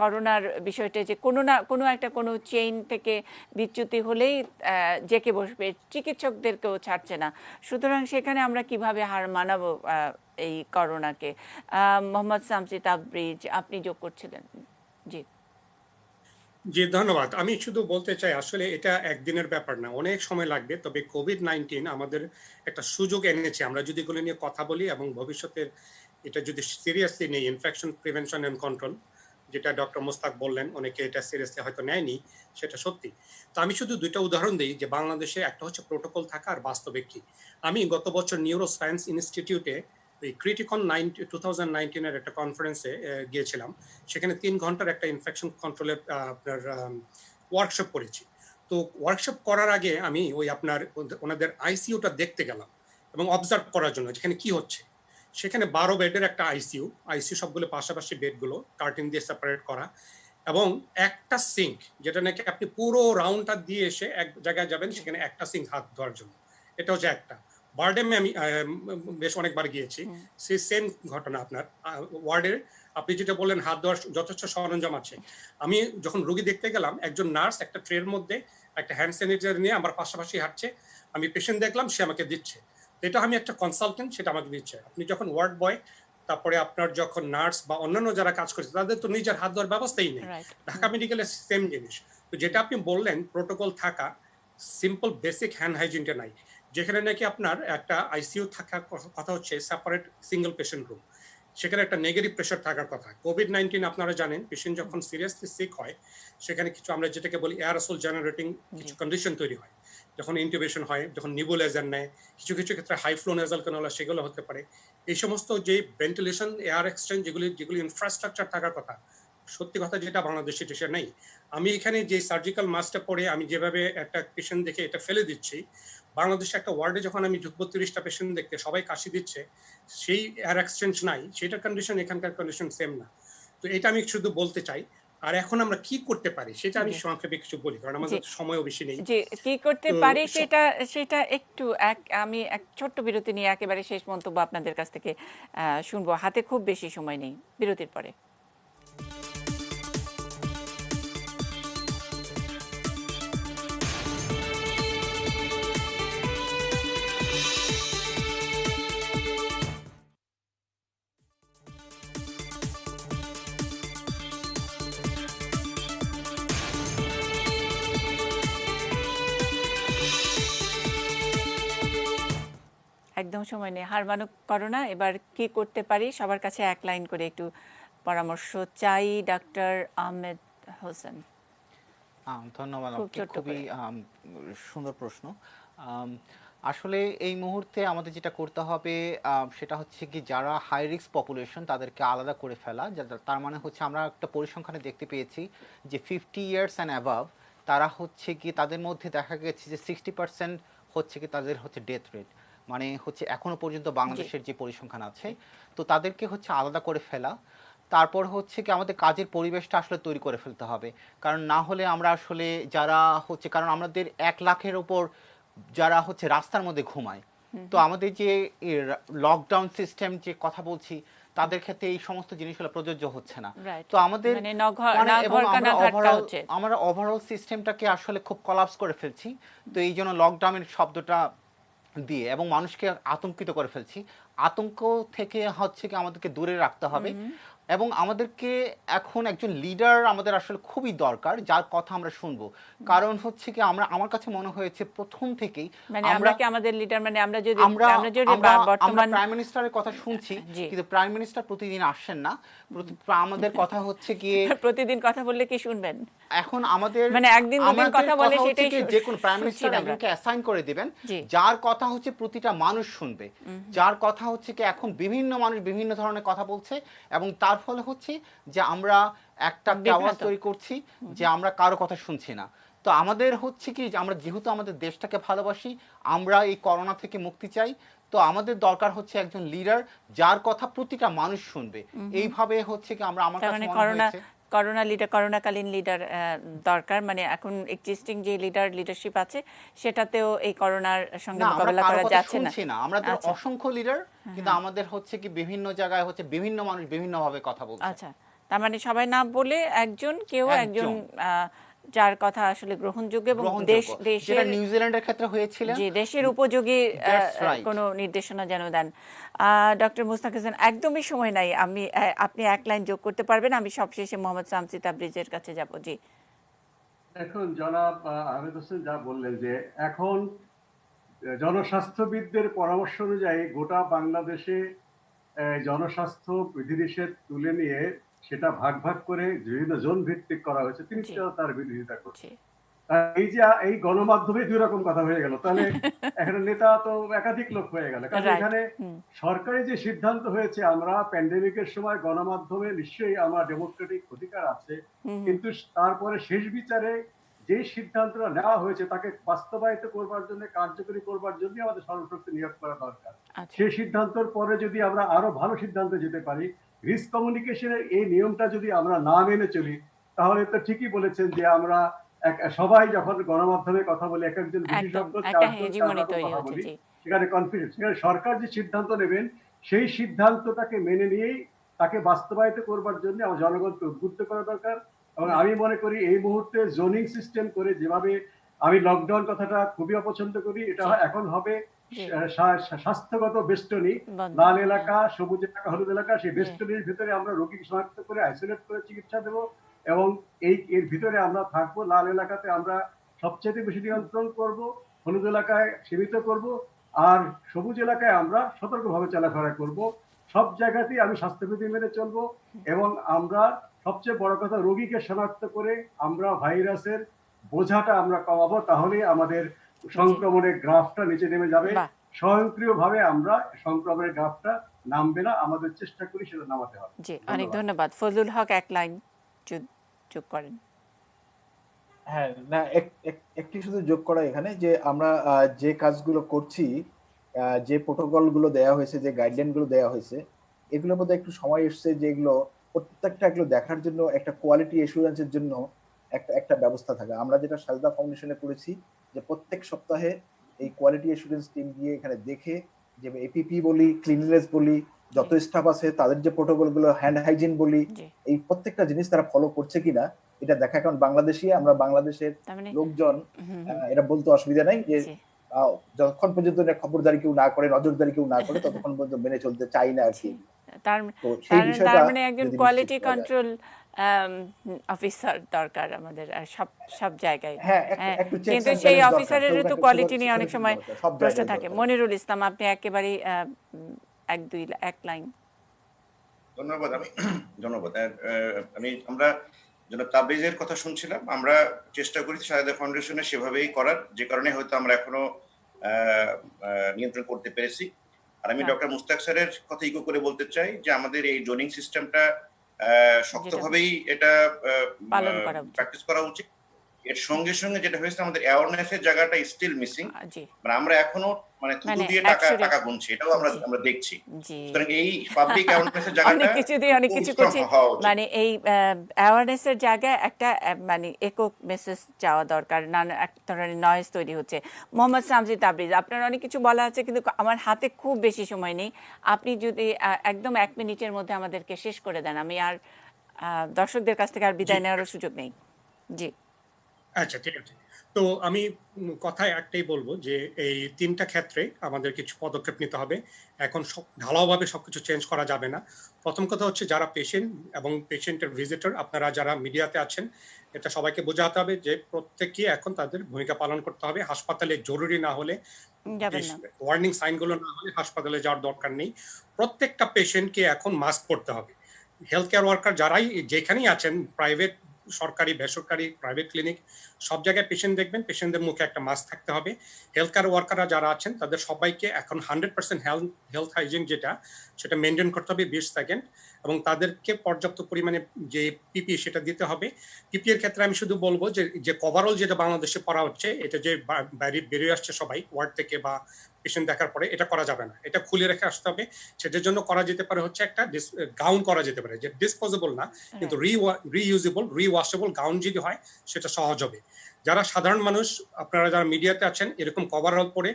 করোনার বিষয়টা, যে কোনো চেইন থেকে বিচ্যুতি হলেই জেকে বসবে, চিকিৎসকদেরকেও ছাড়ছে না। সুতরাং সেখানে আমরা কিভাবে হার মানাবো এই করোনাকে? মোহাম্মদ শামসী তাবরিজ, আপনি যোগ করছিলেন। জি, জি, ধন্যবাদ। আমি শুধু বলতে চাই আসলে এটা একদিনের ব্যাপার না, অনেক সময় লাগবে। তবে কোভিড-19 আমাদের একটা সুযোগ এনেছে। আমরা যদি এগুলো নিয়ে কথা বলি এবং ভবিষ্যতে এটা যদি সিরিয়াসলি নেই, ইনফেকশন প্রিভেনশন এন্ড কন্ট্রোল, যেটা ডক্টর মোস্তাক বললেন, অনেকে এটা সিরিয়াসলি হয়তো নেয়নি, সেটা সত্যি। তো আমি শুধু ২ টা উদাহরণ দেই যে বাংলাদেশে একটা হচ্ছে প্রোটোকল থাকা আর বাস্তবে কি। আমি গত বছর নিউরো সায়েন্স ইনস্টিটিউটে এই ক্রিটিকন 2019 এর একটা কনফারেন্সে গিয়েছিলাম। সেখানে ৩ ঘন্টার একটা ইনফেকশন কন্ট্রোলের আপনার ওয়ার্কশপ করেছি। তো ওয়ার্কশপ করার আগে আমি ওই আপনার ওনাদের আইসিইউটা দেখতে গেলাম এবং অবজার্ভ করার জন্য যেখানে কি হচ্ছে। সেখানে ১২ বেডের একটা আইসিইউ সবগুলো পাশাপাশি বেডগুলো কার্টেন দিয়ে সেপারেট করা এবং একটা সিঙ্ক, যেটা নাকি আপনি পুরো রাউন্ডটা দিয়ে এসে এক জায়গায় যাবেন, সেখানে একটা সিঙ্ক হাত ধোয়ার জন্য। এটা হচ্ছে একটা। বারডেমে আমি বেশ অনেকবার গিয়েছি, সেই সেম ঘটনা আপনার ওয়ার্ডের। আপনি যেটা বললেন হাত ধোয়ার যথেষ্ট সরঞ্জাম আছে। আমি যখন রোগী দেখতে গেলাম, একজন নার্স একটা ট্রের মধ্যে একটা হ্যান্ড স্যানিটাইজার নিয়ে আমার পাশাপাশি হাঁটছে। আমি পেশেন্ট দেখলাম, সে আমাকে দিচ্ছে। এটা আমি একটা কনসালটেন্ট, সেটা আমাকে দিচ্ছে। আপনি যখন ওয়ার্ড বয়, তারপরে আপনার যখন নার্স বা অন্যান্য যারা কাজ করছে, তাদের তো নিজের হাত ধোয়ার ব্যবস্থাই নেই। রাইট। ঢাকা মেডিকেলের সেম জিনিস। তো যেটা আপনি বললেন প্রোটোকল থাকা, সিম্পল বেসিক হ্যান্ড হাইজিনটা নাই। যেখানে নাকি আপনার একটা আইসিইউ থাকার কথা হচ্ছে সেপারেট সিঙ্গেল পেশেন্ট রুম, সেখানে একটা নেগেটিভ প্রেশার থাকার কথা। কোভিড-19 আপনারা জানেন, পেশেন্ট যখন সিরিয়াসলি সিক হয়, সেখানে কিছু আমরা যেটাকে বলি এয়ারোসল জেনারেটিং কিছু কন্ডিশন তৈরি হয়। যখন ইন্টিউবেশন হয়, যখন নিবুলাইজার নেয়, কিছু কিছু ক্ষেত্রে হাই ফ্লো নেজাল ক্যানুলা, সেগুলো হতে পারে। এই সমস্ত যে ভেন্টিলেশন, এয়ার এক্সচেঞ্জ, যেগুলি ইনফ্রাস্ট্রাকচার থাকার কথা, সত্যি কথা যেটা বাংলাদেশে দেশে নেই। আমি এখানে যে সার্জিক্যাল মাস্কটা পরে আমি যেভাবে একটা পেশেন্ট দেখে এটা ফেলে দিচ্ছি, বাংলাদেশে একটা ওয়ার্ডে যখন আমি ঢুকবো ৩০টা পেশেন্ট দেখতে, সবাই কাশি দিচ্ছে, সেই এয়ার এক্সচেঞ্জ নাই, সেটার কন্ডিশন এখানকার কন্ডিশন সেম না। তো এটা আমি শুধু বলতে চাই। আর এখন আমরা কি করতে পারি সেটা আমি জি সংক্ষেপে কিছু বলি, কারণ জি আমাদের সময়ও বেশি নেই। জি কি করতে তো পারি সেটা সেটা একটু আমি এক ছোট্ট বিরতি নিয়ে একেবারে শেষ মন্তব্য আপনাদের কাছ থেকে শুনবো। হাতে খুব বেশি সময় নেই, বিরতির পরে। একদম সময় নেই, হার মানুক করোনা। এবার কি করতে পারি, সবার কাছে এক লাইন করে একটু পরামর্শ চাই। ডাক্তার আহমেদ হোসেন, ধন্যবাদ খুব আপনাকে, ছোট্ট খুবই করে। সুন্দর প্রশ্ন। আম, আসলে এই মুহূর্তে আমাদের যেটা করতে হবে সেটা হচ্ছে কি, যারা হাই রিস্ক পপুলেশন তাদেরকে আলাদা করে ফেলা। তার মানে হচ্ছে আমরা একটা পরিসংখ্যানে দেখতে পেয়েছি যে 50 ইয়ার্স অ্যান্ড অ্যাবাভ তারা হচ্ছে কি, তাদের মধ্যে দেখা গেছে যে 60% হচ্ছে কি তাদের হচ্ছে ডেথ রেট, মানে হচ্ছে এখনো পর্যন্ত জি বাংলাদেশের যে পরিসংখ্যান আছে। জি তো তাদেরকে হচ্ছে আলাদা করে ফেলা। তারপর হচ্ছে কি আমাদের কাজের পরিবেশটা আসলে তৈরি করে ফেলতে হবে, কারণ না হলে আমরা আসলে যারা হচ্ছে, কারণ আমাদের 1 লাখের ওপর যারা হচ্ছে রাস্তার মধ্যে ঘুমায়। তো আমাদের যে লকডাউন সিস্টেম যে কথা বলছি, তাদের ক্ষেত্রে এই সমস্ত জিনিসগুলো প্রযোজ্য হচ্ছে না। রাইট। তো আমাদের মানে না ঘর মানে না এবং ঘর কানা ঘাটটা হচ্ছে। আমরা ওভারঅল সিস্টেমটাকে আসলে খুব কলাপস করে ফেলছি। তো এই জন্য লকডাউনের শব্দটা দিয়ে এবং মানুষকে আতঙ্কিত করে ফেলছি। আতঙ্ক থেকে হচ্ছে কি আমাদেরকে দূরে রাখতে হবে এবং আমাদেরকে এখন একজন লিডার আমাদের আসলে খুবই দরকার, যার কথা আমরা শুনবো। কারণ হচ্ছে কি আমার কাছে মনে হয়েছে প্রথম থেকেই মানে আমরা আমরা কি আমাদের লিডার, মানে আমরা যদি আমরা আমরা যদি আমরা আমরা বর্তমান প্রাইম মিনিস্টারের কথা শুনছি, জি কিন্তু প্রাইম মিনিস্টার প্রতিদিন আসছেন না। আমাদের কথা হচ্ছে গিয়ে প্রতিদিন কথা বললে কি শুনবেন? এখন আমাদের মানে একদিন দুদিন আমাদের কথা বলে কথা হচ্ছে সেটাই কি, যে কোন প্রাইম শুনছি মিনিস্টার না আমরা। একজনকে অ্যাসাইন করে দিবেন, জি যার কথা হচ্ছে প্রতিটা মানুষ শুনবে, যার কথা হচ্ছে কি এখন বিভিন্ন মানুষ বিভিন্ন ধরনের কথা বলছে এবং তার ফলে হচ্ছে যে আমরা একটা আওয়াজ বিভ্রান্ত। তৈরি করছি যে আমরা কারো কথা শুনছি না। তো আমাদের হচ্ছে কি যে আমরা যেহেতু আমাদের দেশটাকে ভালোবাসি, আমরা এই করোনা থেকে মুক্তি চাই, তো আমাদের দরকার হচ্ছে একজন লিডার যার কথা প্রতিটা মানুষ শুনবে। এইভাবে হচ্ছে কি আমার তার কাছে মানে মনে হয়েছে করোনাকালীন লিডার দরকার। মানে এখন এক্সিস্টিং যে লিডারশিপ আছে সেটাতেও এই করোনার সঙ্গে না, আমরা মোকাবেলা কারো করা কথা যাচ্ছে না। শুনছি না। আমাদের আচ্ছা অসংখ্য লিডার, কিন্তু আমাদের হচ্ছে কি বিভিন্ন জায়গায় হচ্ছে বিভিন্ন মানুষ বিভিন্ন ভাবে কথা বলছে। আচ্ছা, তার মানে সবাই না বলে কেউ একজন একজন যার কথা আসলে গ্রহণযোগ্য এবং গ্রহণযোগ্য, যেটা দেশের নিউজিল্যান্ডের ক্ষেত্রে হয়েছিল। যে দেশের উপযোগী That's right. কোনো নির্দেশনা যেন দেন। ডক্টর মুস্তাক হোসেন, একদমই সময় নাই, আপনি এক লাইন যোগ করতে পারবেন? আমি সবশেষে মোহাম্মদ শামসী তাবরিজের কাছে যাব। জি এখন জনাব আহমেদ হোসেন যা বললেন যে এখন জনস্বাস্থ্যবিদদের পরামর্শ অনুযায়ী গোটা বাংলাদেশে জনস্বাস্থ্য বিধিনিষেধ তুলে নিয়ে সেটা ভাগ ভাগ করে বিভিন্ন জোন ভিত্তিক করা হয়েছে, তিনি জি তার বিরোধিতা করছেন। জি এই যে এই গণমাধ্যমে দুই রকম কথা হয়ে গেল, তাহলে এখানে নেতা তো একাধিক লোক হয়ে গেল, কারণ রাইট এখানে হুম সরকারি যে সিদ্ধান্ত হয়েছে, আমরা প্যান্ডেমিকের সময় গণমাধ্যমে নিশ্চয়ই আমার ডেমোক্রেটিক অধিকার আছে, হুম হুম, কিন্তু তারপরে শেষ বিচারে যে সিদ্ধান্তটা নেওয়া হয়েছে তাকে বাস্তবায়িত করবার জন্য, কার্যকরী করবার জন্য আমাদের সর্বশক্তি নিয়োগ করা দরকার। আচ্ছা সেই সিদ্ধান্তর পরে যদি আমরা আরো ভালো সিদ্ধান্তে যেতে পারি, রিস্ক কমিউনিকেশনের এই নিয়মটা যদি আমরা না মেনে চলি, তাহলে তো ঠিকই বলেছেন যে আমরা সবাই যখন গণমাধ্যমে কথা বলি, এক একজন একদম বিশেষজ্ঞ একটা চারজন চার হেজিমনি রকম তৈরি কথা হচ্ছে বলি, জি সেখানে কনফিডেন্স, সেখানে সরকার যে সিদ্ধান্ত নেবেন সেই সিদ্ধান্তটাকে মেনে নিয়েই তাকে বাস্তবায়িত করবার জন্য আমার জনগণকে উদ্বুদ্ধ করা দরকার। এবং হুম আমি মনে করি এই মুহূর্তে জোনিং সিস্টেম করে যেভাবে, আমি লকডাউন কথাটা খুবই অপছন্দ করি, এটা জি এখন হবে জি স্বাস্থ্যগত বেষ্টনী, বন্ধ লাল হ্যাঁ এলাকা, সবুজ এলাকা, হলুদ এলাকা, সেই জি বেষ্টনীর ভিতরে আমরা রোগী শনাক্ত করে আইসোলেট করে চিকিৎসা দেব, এবং এর ভিতরে আমরা থাকবো। লাল এলাকাতে আমরা সবচেয়ে বেশি হুম নিয়ন্ত্রণ করব, হলুদ এলাকায় সীমিত করব, আর সবুজ এলাকায় আমরা সতর্কভাবে চলাফেরা করব। সব জায়গাতেই আমি স্বাস্থ্যবিধি মেনে চলবো, হুম, এবং আমরা সবচেয়ে বড় কথা, রোগীকে শনাক্ত করে আমরা ভাইরাসের বোঝাটা আমরা কমাবো, তাহলেই আমাদের জি সংক্রমণের গ্রাফটা নিচে নেমে যাবে। বাহ স্বয়ংক্রিয়ভাবে আমরা সংক্রমণের গ্রাফটা নামবে না, আমাদের চেষ্টা করি সেটা নামাতে হবে। জি অনেক ধন্যবাদ। ধন্যবাদ ফজলুল হক এক লাইন যোগ করেন হ্যাঁ, না একটি শুধু যোগ করা এখানে, যে আমরা যে কাজগুলো করছি, যে প্রোটোকল গুলো দেওয়া হয়েছে, যে গাইডলাইন গুলো দেওয়া হয়েছে, এগুলোর মধ্যে একটু সময় এসছে যে এগুলো প্রত্যেকটা এগুলো দেখার জন্য একটা কোয়ালিটি এসুরেন্সের জন্য একটা একটা ব্যবস্থা থাকে। আমরা যেটা সাজদা ফাউন্ডেশনে করেছি, যে প্রত্যেক সপ্তাহে এই কোয়ালিটি এসুরেন্স টিম গিয়ে এখানে দেখে, যে এপিপি বলি, ক্লিনলিনেস বলি, জি যত স্টাফ আছে তাদের যে প্রোটোকল গুলো, হ্যান্ড হাইজিন বলি, জি এই প্রত্যেকটা জিনিস তারা ফলো করছে কিনা এটা দেখা। কারণ বাংলাদেশি আমরা, বাংলাদেশের তার মানে লোকজন, হুম হুম এটা বলতে অসুবিধা নাই যে জি যতক্ষণ পর্যন্ত এটা খবরদারি কেউ না করে, নজরদারি কেউ না করে, ততক্ষণ পর্যন্ত মেনে চলতে চাই না আর জি কি। তার তো সেই তার তার বিষয়টা মানে একজন যদি নিশ্চিত কোয়ালিটি করা যায়। কন্ট্রোল অফিসার দরকার আমাদের আর সব সব জায়গায় হ্যাঁ, হ্যাঁ একটু চেকস কিন্তু এন্ড সেই ব্যালেন্স দরকার, অফিসারেরও তো কেউ কোয়ালিটি নিয়ে অনেক সুপারভিশন সময় দরকার, সব প্রশ্ন জায়গায় থাকে দরকার। মনিরুল ইসলাম আপনি একেবারেই এক লাইন ধন্যবাদ। ধন্যবাদ। আমরা জনাব তাবরিজের কথা শুনছিলাম, আমরা চেষ্টা করি সাজদা ফাউন্ডেশনে সেভাবেই করার, যে কারণে হয়তো আমরা এখনো নিয়ন্ত্রণ করতে পেরেছি। আর আমি রাইট ডক্টর মুস্তাক স্যারের কথা ইকো করে বলতে চাই যে আমাদের এই জোনিং সিস্টেমটা যেটা শক্তভাবেই এটা পালন করা উচিত প্র্যাকটিস করা উচিত। এর সঙ্গে সঙ্গে যেটা হয়েছে, আমাদের অ্যাওয়ারনেসের জায়গাটা স্টিল মিসিং। জি মানে আমরা এখনো থুতু মানে দিয়ে টাকা অ্যাকচুয়ালি টাকা গুনছি, এটাও আমরা জি আমরা দেখছি। জি সুতরাং এই পাবলিক অ্যাওয়ারনেসের জায়গাটা অনেক কিছু দিয়ে অনেক খুব কিছু স্ট্রং করছি হওয়া উচিত। মানে এই অ্যাওয়ারনেসের জায়গায় একটা মানে একক মেসেজ যাওয়া দরকার নানা এক ধরনের নয়েজ তৈরি হচ্ছে মোহাম্মদ শামসি তাবরিজ আপনার অনেক কিছু বলা আছে কিন্তু আমার হাতে খুব বেশি সময় নেই আপনি যদি একদম 1 মিনিটের মধ্যে আমাদেরকে শেষ করে দেন আমি আর দর্শকদের কাছ থেকে আর জি বিদায় নেওয়ারও সুযোগ নেই জি আচ্ছা ঠিক আছে। তো আমি কথায় একটাই বলবো যে এই 3টা ক্ষেত্রে আমাদের কিছু পদক্ষেপ নিতে হবে। এখন ঢালাওভাবে সবকিছু চেঞ্জ করা যাবে না। প্রথম কথা হচ্ছে যারা পেশেন্ট এবং পেশেন্টের ভিজিটর, আপনারা যারা মিডিয়াতে আছেন, এটা সবাইকে বোঝাতে হবে যে প্রত্যেককে এখন তাদের ভূমিকা পালন করতে হবে। হাসপাতালে জরুরি না হলে, যাবেন না ওয়ার্নিং সাইনগুলো না হলে হাসপাতালে যাওয়ার দরকার নেই। প্রত্যেকটা পেশেন্টকে এখন মাস্ক পরতে হবে। হেলথ কেয়ার ওয়ার্কার যারাই যেখানেই আছেন, প্রাইভেট, সরকারি, বেসরকারি, প্রাইভেট ক্লিনিক, সব জায়গায় পেশেন্ট দেখবেন, পেশেন্টদের মুখে একটা মাস্ক থাকতে হবে। হেলথ কেয়ার ওয়ার্কাররা যারা আছেন তাদের সবাইকে এখন 100% হেলথ হাইজিন যেটা, সেটা মেনটেন করতে হবে 20 সেকেন্ড, এবং তাদেরকে পর্যাপ্ত পরিমাণে যে পিপি সেটা দিতে হবে। পিপি এর ক্ষেত্রে আমি শুধু বলবো যে কভারঅল যেটা বাংলাদেশে করা হচ্ছে, এটা যে বাইরে বেরিয়ে আসছে সবাই ওয়ার্ড থেকে বা পেশেন্ট দেখার পরে, এটা করা যাবে না, এটা খুলে রেখে আসতে হবে। সেটার জন্য করা যেতে পারে হচ্ছে একটা গাউন করা যেতে পারে, যে ডিসপোজেবল না কিন্তু রিইউজেবল রিওয়াশেবল গাউন যদি হয় সেটা সহজ হবে। যারা সাধারণ মানুষ, আপনারা যারা মিডিয়াতে আছেন, এরকম কভারঅল পরে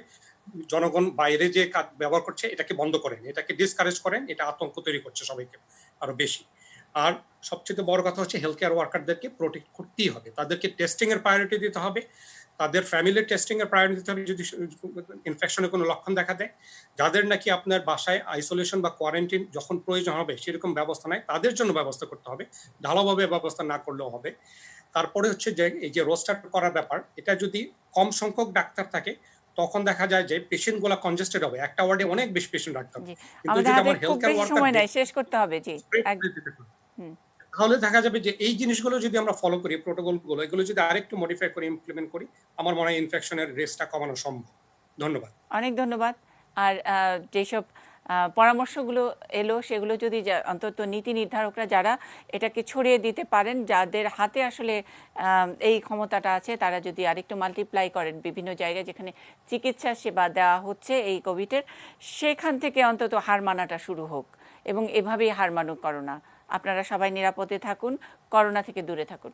জনগণ বাইরে যে কাজ ব্যবহার করছে এটাকে বন্ধ করেন, এটাকে ডিসকারেজ করেন, এটা আতঙ্ক তৈরি করছে সবাইকে আরো বেশি। আর সবচেয়ে বড় কথা হচ্ছে হেলথ কেয়ার ওয়ার্কারদেরকে প্রোটেক্ট করতেই হবে, তাদেরকে টেস্টিং এর প্রায়োরিটি দিতে হবে, তাদের ফ্যামিলির টেস্টিং এর প্রায়োরিটি দিতে হবে যদি ইনফেকশনের কোনো লক্ষণ দেখা দেয়। যাদের নাকি আপনার বাসায় আইসোলেশন বা কোয়ারেন্টাইন যখন প্রয়োজন হবে সেরকম ব্যবস্থা নাই, তাদের জন্য ব্যবস্থা করতে হবে, ঢালাওভাবে ব্যবস্থা না করলেও হবে। তারপরে হচ্ছে যে এই যে রোস্টার করার ব্যাপার, এটা যদি কম সংখ্যক ডাক্তার থাকে তখন দেখা যায় যে পেশেন্ট গুলা কনজেস্টেড হবে, একটা ওয়ার্ডে অনেক বেশি পেশেন্ট রাখতে হবে। জি, কিন্তু আমাদের যদি হাতে আমার খুব হেলথ কেয়ার বেশি ওয়ার্কার সময় নাই, শেষ করতে হবে। জি, হুম। তাহলে দেখা যাবে যে এই জিনিসগুলো যদি আমরা ফলো করি, প্রোটোকল গুলো এগুলো যদি আরেকটু মডিফাই করে ইমপ্লিমেন্ট করি, আমার মনে হয় ইনফেকশনের রেটটা কমানো সম্ভব। ধন্যবাদ। অনেক ধন্যবাদ। আর যেসব পরামর্শগুলো এলো সেগুলো যদি অন্তত নীতি নির্ধারকরা যারা এটাকে ছড়িয়ে দিতে পারেন, যাদের হাতে আসলে এই ক্ষমতাটা আছে, তারা যদি আরেকটু মাল্টিপ্লাই করেন বিভিন্ন জায়গায় যেখানে চিকিৎসা সেবা দেওয়া হচ্ছে এই কোভিডের, সেখান থেকে অন্তত হার মানাটা শুরু হোক এবং এভাবেই হার মানুক করোনা। আপনারা সবাই নিরাপদে থাকুন, করোনা থেকে দূরে থাকুন।